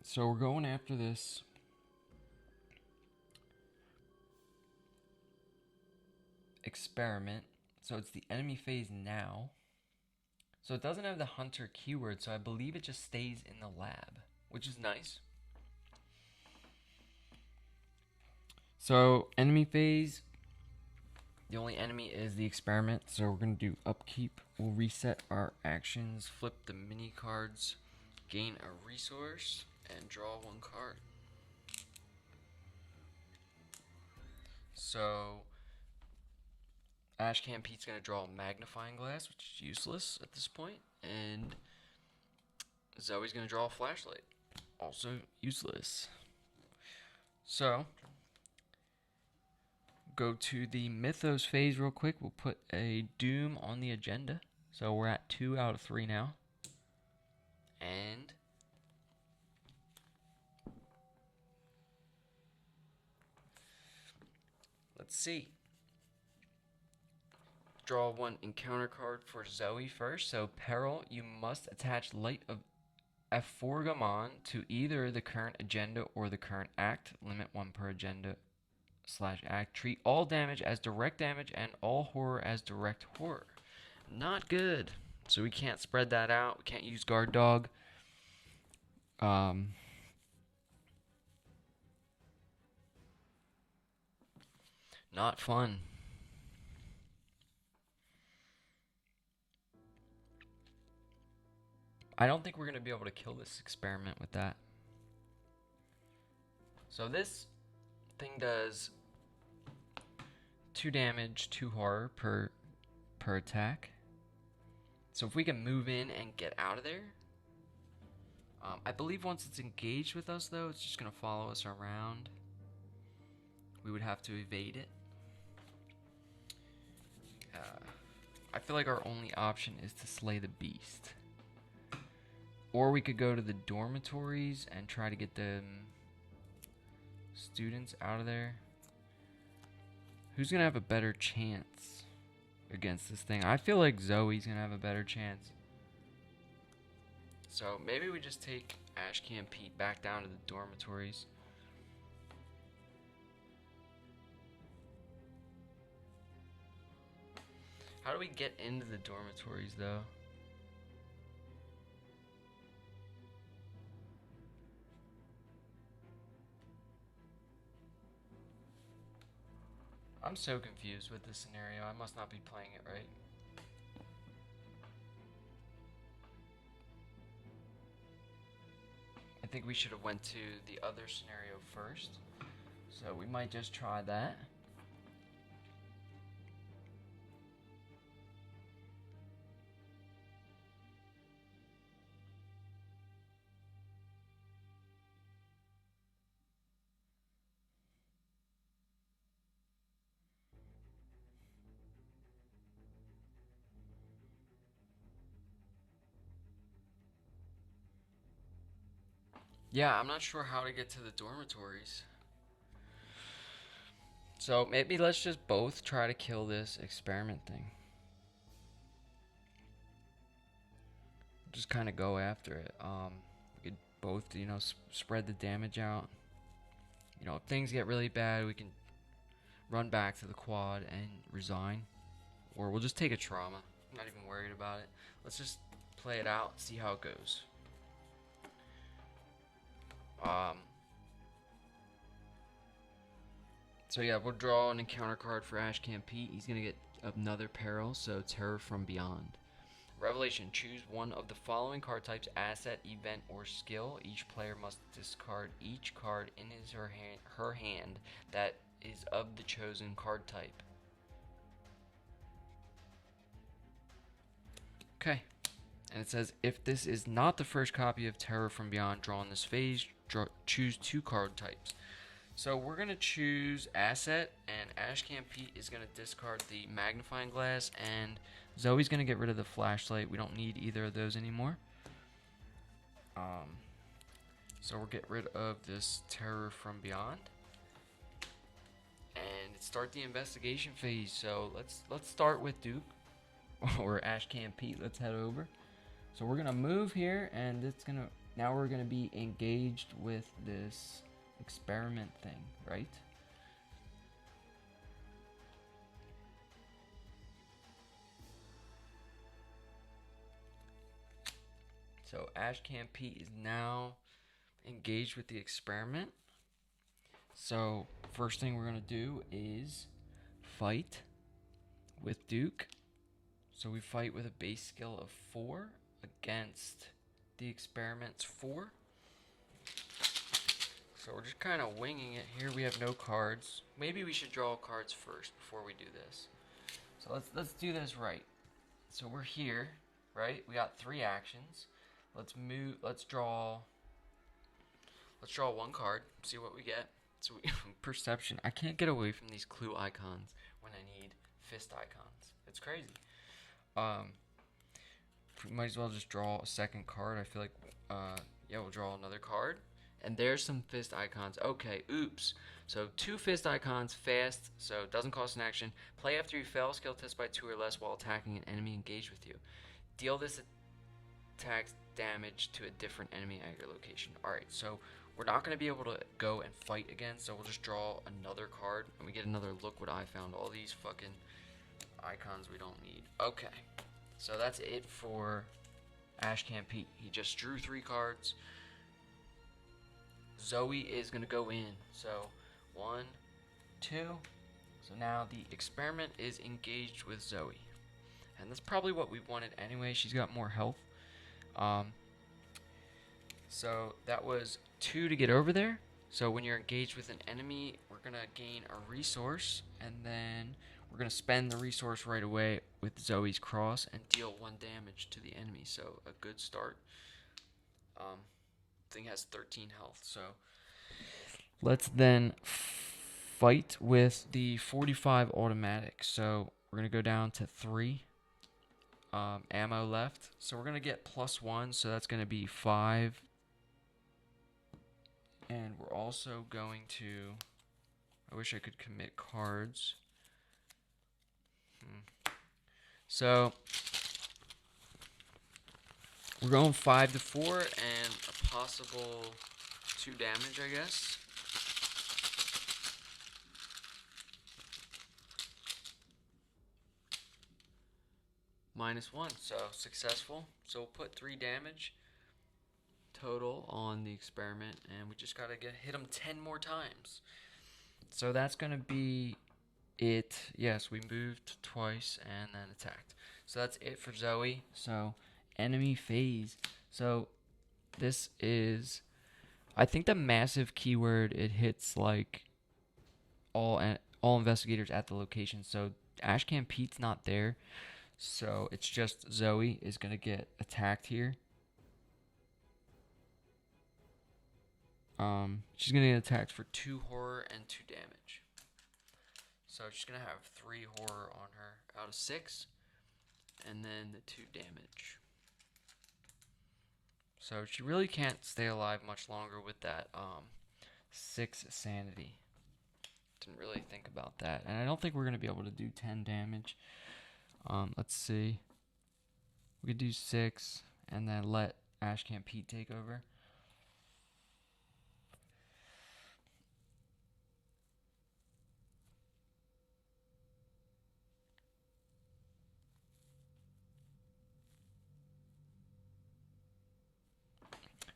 So we're going after this experiment. So it's the enemy phase now. So it doesn't have the hunter keyword, so I believe it just stays in the lab, which is nice. So enemy phase, the only enemy is the experiment. So we're going to do upkeep. We'll reset our actions, flip the mini cards, gain a resource, and draw one card. So Ashcan Pete's going to draw a magnifying glass, which is useless at this point, and Zoe's going to draw a flashlight, also useless. So go to the Mythos phase real quick. We'll put a Doom on the agenda. So we're at 2 out of 3 now. And let's see. Draw one encounter card for Zoe first. So Peril, you must attach Light of Ephorgamon to either the current agenda or the current act. Limit 1 per agenda/act. Treat all damage as direct damage and all horror as direct horror. Not good. So we can't spread that out. We can't use guard dog. Not fun. I don't think we're going to be able to kill this experiment with that. So this thing does 2 damage, 2 horror per attack. So if we can move in and get out of there. I believe once it's engaged with us, though, it's just going to follow us around. We would have to evade it. I feel like our only option is to slay the beast. Or we could go to the dormitories and try to get the students out of there. Who's going to have a better chance against this thing? I feel like Zoe's going to have a better chance. So maybe we just take Ashcan Pete back down to the dormitories. How do we get into the dormitories, though? I'm so confused with this scenario. I must not be playing it right. I think we should have went to the other scenario first. So we might just try that. Yeah, I'm not sure how to get to the dormitories. So maybe let's just both try to kill this experiment thing. Just kind of go after it. We could both, spread the damage out. If things get really bad, we can run back to the quad and resign. Or we'll just take a trauma. I'm not even worried about it. Let's just play it out, see how it goes. So yeah, we'll draw an encounter card for Ashcan Pete. He's gonna get another peril, so Terror from Beyond. Revelation, choose one of the following card types: asset, event, or skill. Each player must discard each card in his or her hand that is of the chosen card type. Okay. And it says, if this is not the first copy of Terror from Beyond drawn this phase, choose 2 card types. So we're going to choose Asset, and Ashcan Pete is going to discard the Magnifying Glass, and Zoe's going to get rid of the Flashlight. We don't need either of those anymore. So we'll get rid of this Terror from Beyond. And start the investigation phase. So let's start with Duke, or Ashcan Pete. Let's head over. So we're going to move here, and it's going to now we're going to be engaged with this experiment thing, right? So Ashcan Pete is now engaged with the experiment. So first thing we're going to do is fight with Duke. So we fight with a base skill of 4 against the experiment's 4. So we're just kind of winging it here. We have no cards. Maybe we should draw cards first before we do this. So let's do this right. So we're here, right? We got 3 actions. Let's draw 1 card. See what we get. So perception. I can't get away from these clue icons when I need fist icons. It's crazy. We might as well just draw a second card. I feel like yeah, we'll draw another card. And there's some fist icons. Okay, oops. So 2 fist icons, fast, so it doesn't cost an action. Play after you fail skill test by 2 or less while attacking an enemy engaged with you. Deal this attack's damage to a different enemy at your location. Alright, so we're not going to be able to go and fight again, so we'll just draw another card, and we get another look what I found. All these fucking icons we don't need. Okay, so that's it for Ashcan Pete. He just drew 3 cards. Zoe is going to go in. So 1, 2. So now the experiment is engaged with Zoe. And that's probably what we wanted anyway. She's got more health. So that was 2 to get over there. So when you're engaged with an enemy, we're going to gain a resource. And then we're going to spend the resource right away with Zoe's cross and deal 1 damage to the enemy. So a good start. Thing has 13 health, so let's then fight with the 45 automatic. So we're gonna go down to 3 ammo left, so we're gonna get +1, so that's gonna be 5, and we're also going to, I wish I could commit cards. So we're going 5 to 4 and a possible 2 damage, I guess. -1, so successful. So we'll put 3 damage total on the experiment, and we just gotta hit him 10 more times. So that's gonna be it. Yes, we moved twice and then attacked. So that's it for Zoe. So enemy phase. So this is, I think the massive keyword, it hits like all investigators at the location. So Ashcan Pete's not there, so it's just Zoe is gonna get attacked here. She's gonna get attacked for 2 horror and 2 damage. So she's gonna have 3 horror on her out of 6, and then the 2 damage. So she really can't stay alive much longer with that 6 sanity. Didn't really think about that. And I don't think we're going to be able to do 10 damage. Let's see. We could do 6 and then let Ashcan Pete take over.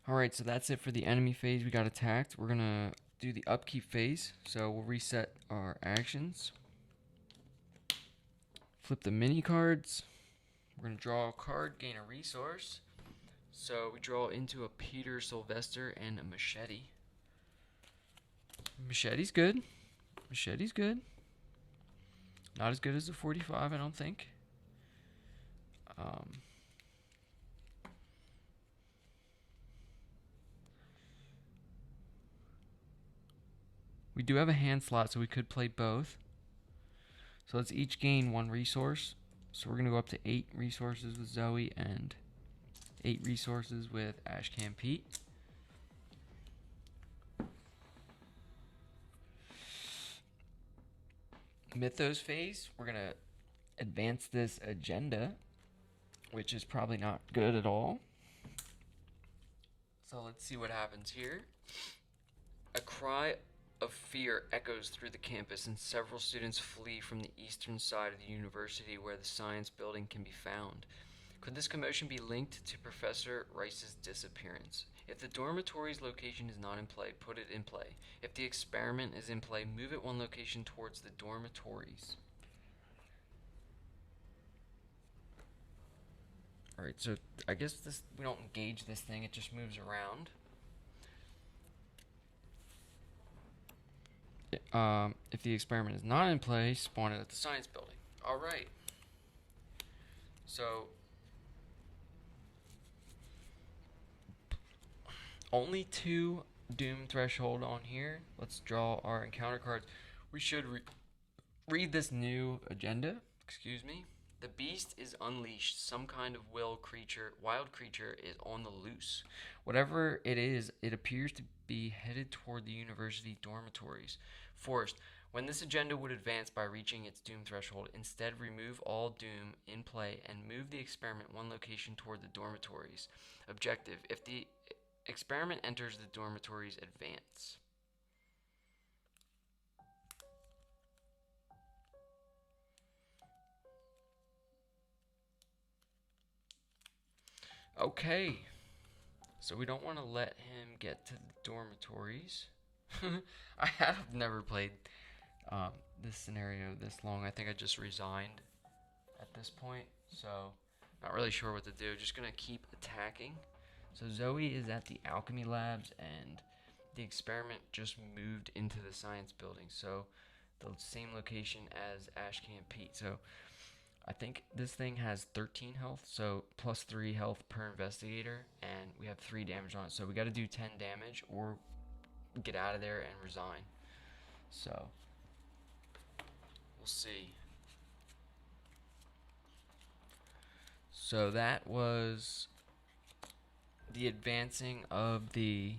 Alright, so that's it for the enemy phase. We got attacked. We're going to do the upkeep phase. So we'll reset our actions. Flip the mini cards. We're going to draw a card, gain a resource. So we draw into a Peter Sylvester and a machete. Machete's good. Machete's good. Not as good as the 45, I don't think. We do have a hand slot, so we could play both. So let's each gain 1 resource. So we're going to go up to 8 resources with Zoe and 8 resources with Ashcan Pete. Mythos phase, we're going to advance this agenda, which is probably not good at all. So let's see what happens here. A cry of fear echoes through the campus, and several students flee from the eastern side of the university where the science building can be found. Could this commotion be linked to Professor Rice's disappearance? If the dormitory's location is not in play, put it in play. If the experiment is in play, move it one location towards the dormitories. Alright, so I guess we don't engage this thing, it just moves around. If the experiment is not in play, spawn it at the science building. Alright. So, only 2 Doom threshold on here. Let's draw our encounter cards. We should read this new agenda. Excuse me. The beast is unleashed. Some kind of wild creature is on the loose. Whatever it is, it appears to be headed toward the university dormitories. Forced. When this agenda would advance by reaching its Doom threshold, instead remove all Doom in play and move the experiment one location toward the dormitories. Objective. If the experiment enters the dormitories, advance. Okay. So we don't want to let him get to the dormitories. I have never played this scenario this long. I think I just resigned at this point. So not really sure what to do. Just going to keep attacking. So Zoe is at the alchemy labs, and the experiment just moved into the science building. So the same location as Ashcan Pete. So I think this thing has 13 health, so plus 3 health per investigator, and we have 3 damage on it. So we got to do 10 damage or get out of there and resign. So we'll see. So that was the advancing of the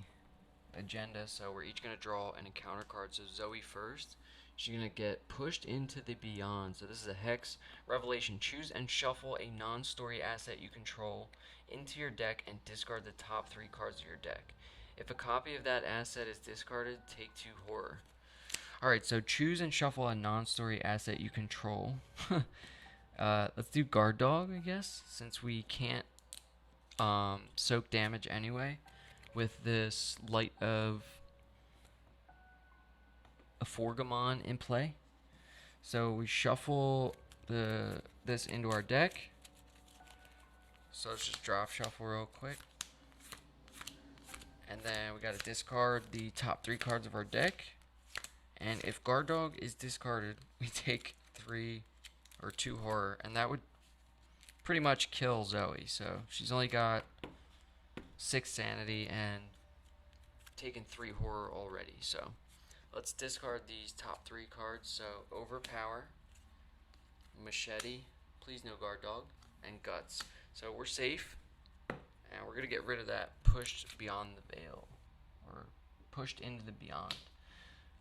agenda. So we're each going to draw an encounter card. So Zoe first. She's going to get pushed into the beyond. So this is a hex revelation. Choose and shuffle a non-story asset you control into your deck and discard the top 3 cards of your deck. If a copy of that asset is discarded, take 2 horror. Alright, so choose and shuffle a non-story asset you control. Let's do guard dog, I guess, since we can't soak damage anyway with this light of a Forgamon in play. So we shuffle this into our deck. So let's just drop shuffle real quick. And then we got to discard the top 3 cards of our deck. And if guard dog is discarded, we take 3 or 2 horror, and that would pretty much kill Zoe. So she's only got 6 sanity and taken 3 horror already. So let's discard these top 3 cards. So overpower, machete, please no guard dog, and guts. So we're safe, and we're gonna get rid of that pushed beyond the veil, or pushed into the beyond.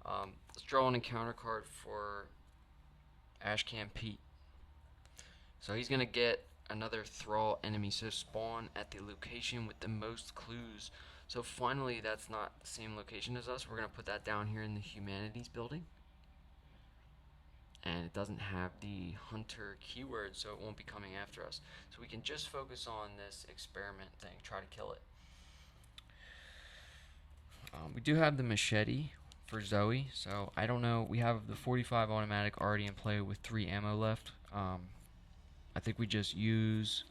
Let's draw an encounter card for Ashcan Pete. So he's gonna get another thrall enemy. So spawn at the location with the most clues. So finally, that's not the same location as us. We're gonna put that down here in the humanities building. And it doesn't have the hunter keyword, so it won't be coming after us. So we can just focus on this experiment thing, try to kill it. We do have the machete for Zoe, so I don't know. We have the 45 automatic already in play with 3 ammo left. I think we just use,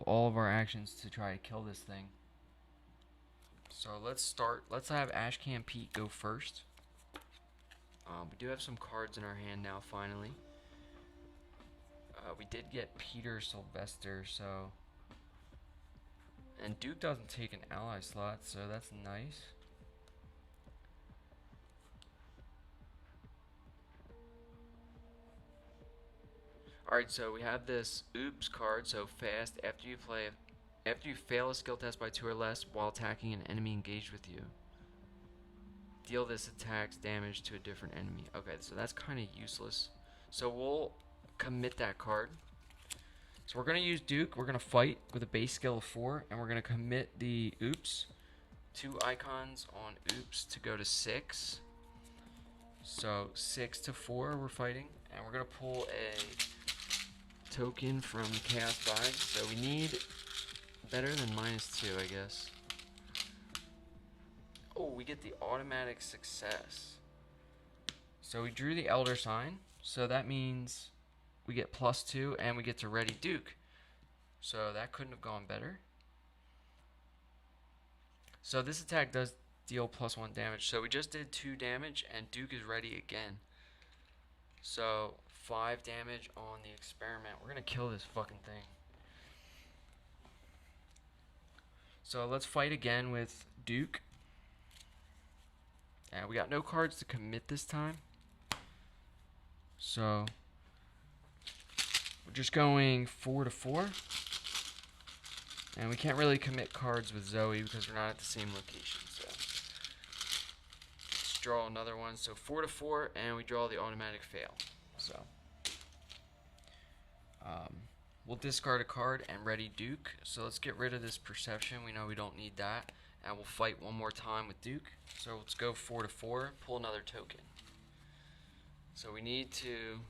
all of our actions to try to kill this thing. So let's start. Let's have Ashcan Pete go first. We do have some cards in our hand now, finally. We did get Peter Sylvester, so... And Duke doesn't take an ally slot, so that's nice. Alright, so we have this Oops card, so fast. After you fail a skill test by 2 or less while attacking an enemy engaged with you, deal this attack's damage to a different enemy. Okay, so that's kind of useless. So we'll commit that card. So we're going to use Duke. We're going to fight with a base skill of 4, and we're going to commit the oops. 2 icons on oops to go to 6. So 6 to 4 we're fighting, and we're going to pull a token from Chaos Bag. So we need better than -2, I guess. Oh, we get the automatic success. So we drew the Elder Sign, so that means we get +2 and we get to ready Duke. So that couldn't have gone better. So this attack does deal +1 damage. So we just did 2 damage and Duke is ready again. So 5 damage on the experiment. We're gonna kill this fucking thing. So let's fight again with Duke. And we got no cards to commit this time. So we're just going 4 to 4. And we can't really commit cards with Zoe because we're not at the same location. So let's draw another one. So 4 to 4, and we draw the automatic fail. So we'll discard a card and ready Duke. So let's get rid of this perception. We know we don't need that. And we'll fight one more time with Duke. So let's go 4 to 4, pull another token. So we need to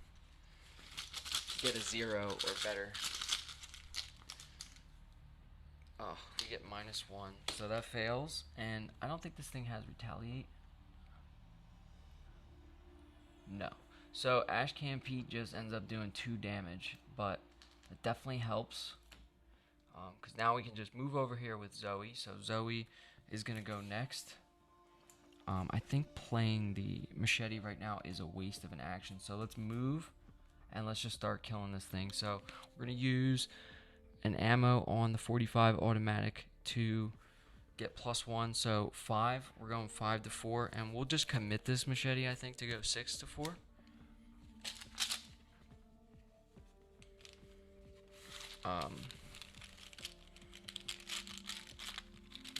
get a 0 or better. Oh, we get -1. So that fails. And I don't think this thing has retaliate. No. So Ashcan Pete just ends up doing 2 damage. But it definitely helps. Because now we can just move over here with Zoe. So Zoe is going to go next. I think playing the machete right now is a waste of an action. So let's move and let's just start killing this thing. So we're going to use an ammo on the 45 automatic to get +1. So 5. We're going 5 to 4. And we'll just commit this machete, I think, to go 6 to 4.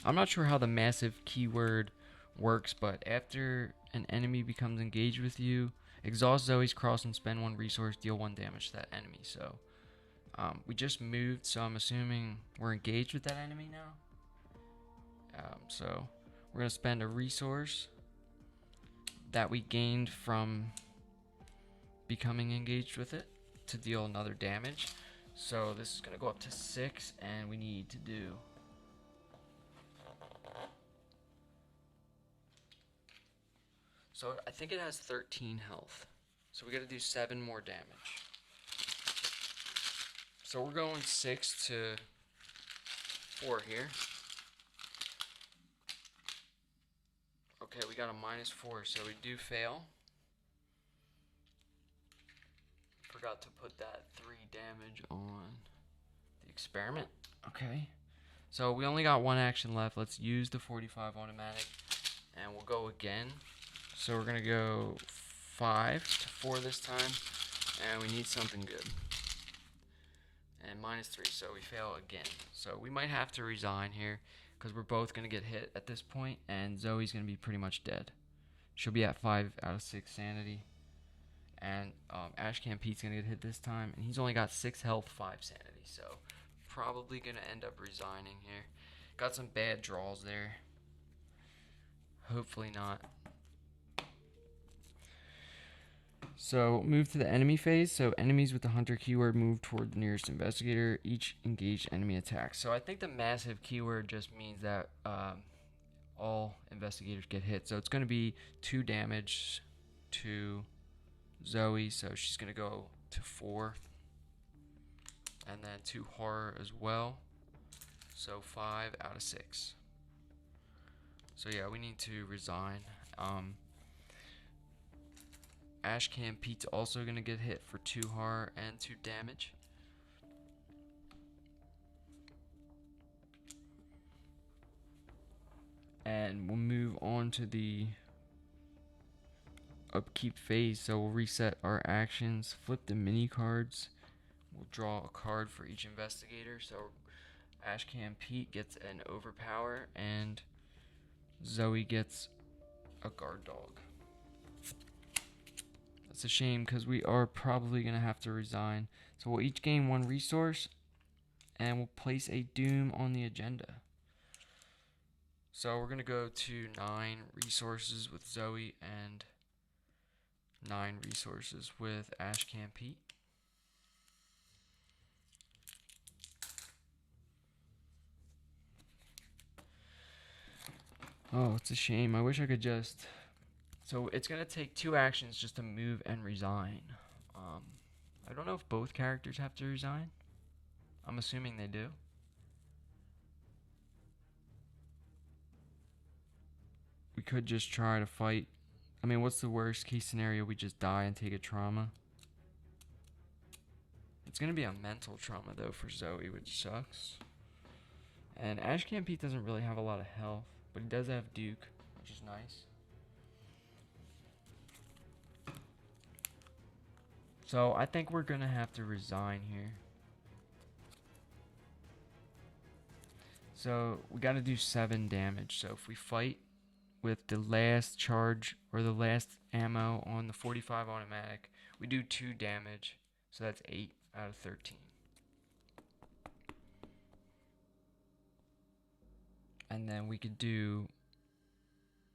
I'm not sure how the massive keyword works, but after an enemy becomes engaged with you, exhaust Zoe's cross and spend 1 resource, deal 1 damage to that enemy. So we just moved, so I'm assuming we're engaged with that enemy now. So we're going to spend a resource that we gained from becoming engaged with it to deal another damage. So this is going to go up to 6, and we need to do so I think it has 13 health. So we got to do 7 more damage. So we're going 6 to 4 here. Okay, we got a -4, so we do fail. Forgot to put that 3 damage on the experiment. Okay. So we only got 1 action left. Let's use the 45 automatic, and we'll go again. So we're going to go 5 to 4 this time, and we need something good. And -3, so we fail again. So we might have to resign here, because we're both going to get hit at this point, and Zoe's going to be pretty much dead. She'll be at 5 out of 6 sanity. And Ashcan Pete's going to get hit this time, and he's only got 6 health, 5 sanity. So probably going to end up resigning here. Got some bad draws there. Hopefully not. So move to the enemy phase. So enemies with the hunter keyword move toward the nearest investigator. Each engaged enemy attacks. So I think the massive keyword just means that all investigators get hit. So it's going to be 2 damage to Zoe. So she's going to go to 4. And then 2 horror as well. So 5 out of 6. So yeah, we need to resign. Ashcan Pete's also going to get hit for 2 horror and 2 damage. And we'll move on to the upkeep phase. So we'll reset our actions, flip the mini cards. We'll draw a card for each investigator. So Ashcan Pete gets an overpower, and Zoe gets a guard dog. That's a shame because we are probably going to have to resign. So we'll each gain 1 resource and we'll place a doom on the agenda. So we're going to go to 9 resources with Zoe and 9 resources with Ashcan Pete. Oh, it's a shame. I wish I could just... So it's going to take 2 actions just to move and resign. I don't know if both characters have to resign. I'm assuming they do. We could just try to fight. I mean, what's the worst case scenario? We just die and take a trauma. It's going to be a mental trauma, though, for Zoe, which sucks. And Ashcan Pete doesn't really have a lot of health, but he does have Duke, which is nice. So I think we're going to have to resign here. So we got to do 7 damage. So if we fight with the last charge or the last ammo on the 45 automatic, we do 2 damage. So that's 8 out of 13. And then we could do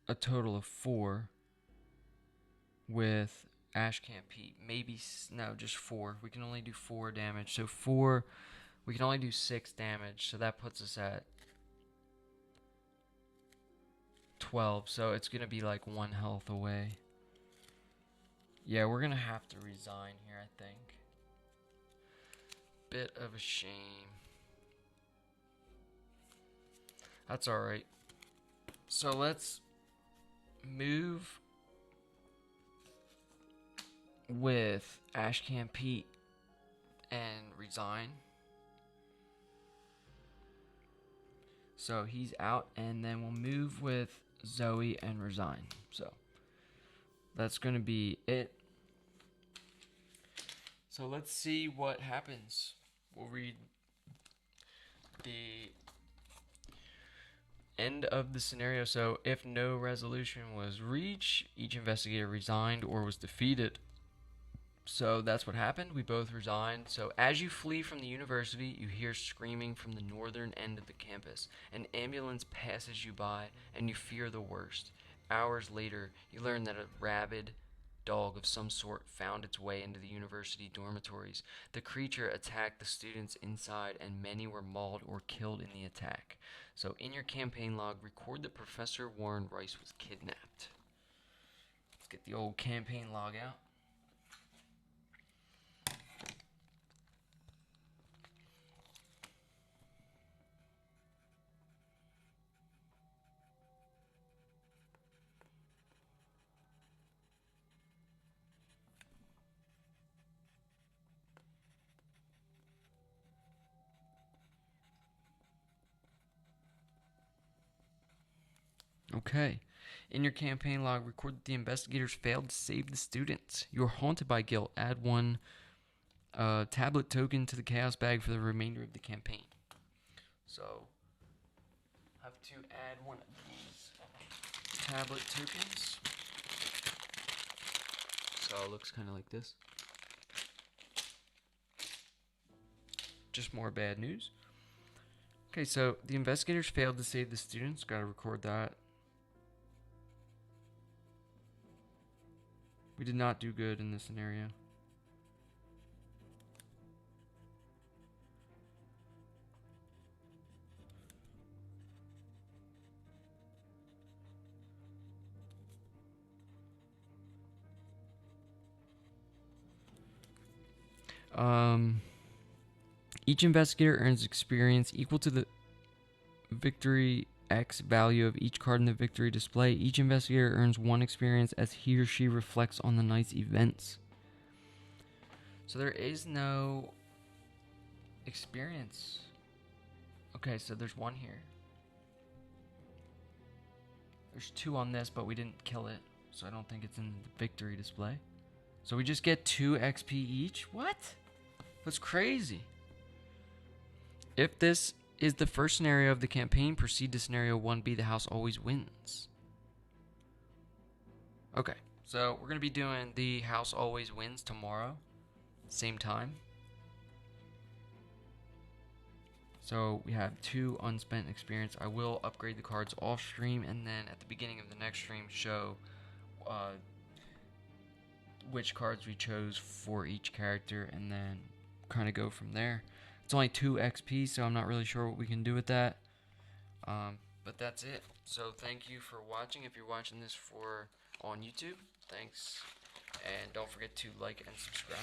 a total of 4 with Ashcan Pete. Maybe, no, just 4. We can only do 4 damage. So 4, we can only do 6 damage. So that puts us at 12. So it's going to be like 1 health away. Yeah, we're going to have to resign here, I think. Bit of a shame. That's alright. So let's move with Ashcan Pete and resign. So he's out, and then we'll move with Zoe and resign. So that's going to be it. So let's see what happens. We'll read the end of the scenario. So if no resolution was reached, each investigator resigned or was defeated. So that's what happened. We both resigned. So as you flee from the university, you hear screaming from the northern end of the campus. An ambulance passes you by, and you fear the worst. Hours later, you learn that a rabid dog of some sort found its way into the university dormitories. The creature attacked the students inside, and many were mauled or killed in the attack. So in your campaign log, record that Professor Warren Rice was kidnapped. Let's get the old campaign log out. Okay. In your campaign log, record that the investigators failed to save the students. You're haunted by guilt. Add 1 tablet token to the chaos bag for the remainder of the campaign. So, I have to add 1 of these tablet tokens. So it looks kind of like this. Just more bad news. Okay, so the investigators failed to save the students. Gotta record that. We did not do good in this scenario. Each investigator earns experience equal to the victory X value of each card in the victory display. Each investigator earns 1 experience as he or she reflects on the night's events. So there is no experience. Okay, so there's 1 here. There's 2 on this, but we didn't kill it, so I don't think it's in the victory display. So we just get 2 XP each? What? That's crazy. If this is the first scenario of the campaign, proceed to scenario 1B, the house always wins. Okay, So we're gonna be doing the house always wins tomorrow, same time. So we have 2 unspent experience. I will upgrade the cards off stream, and then at the beginning of the next stream show which cards we chose for each character, and then kind of go from there. It's only 2 XP, so I'm not really sure what we can do with that. But that's it. So thank you for watching. If you're watching this on YouTube, thanks, and don't forget to like and subscribe.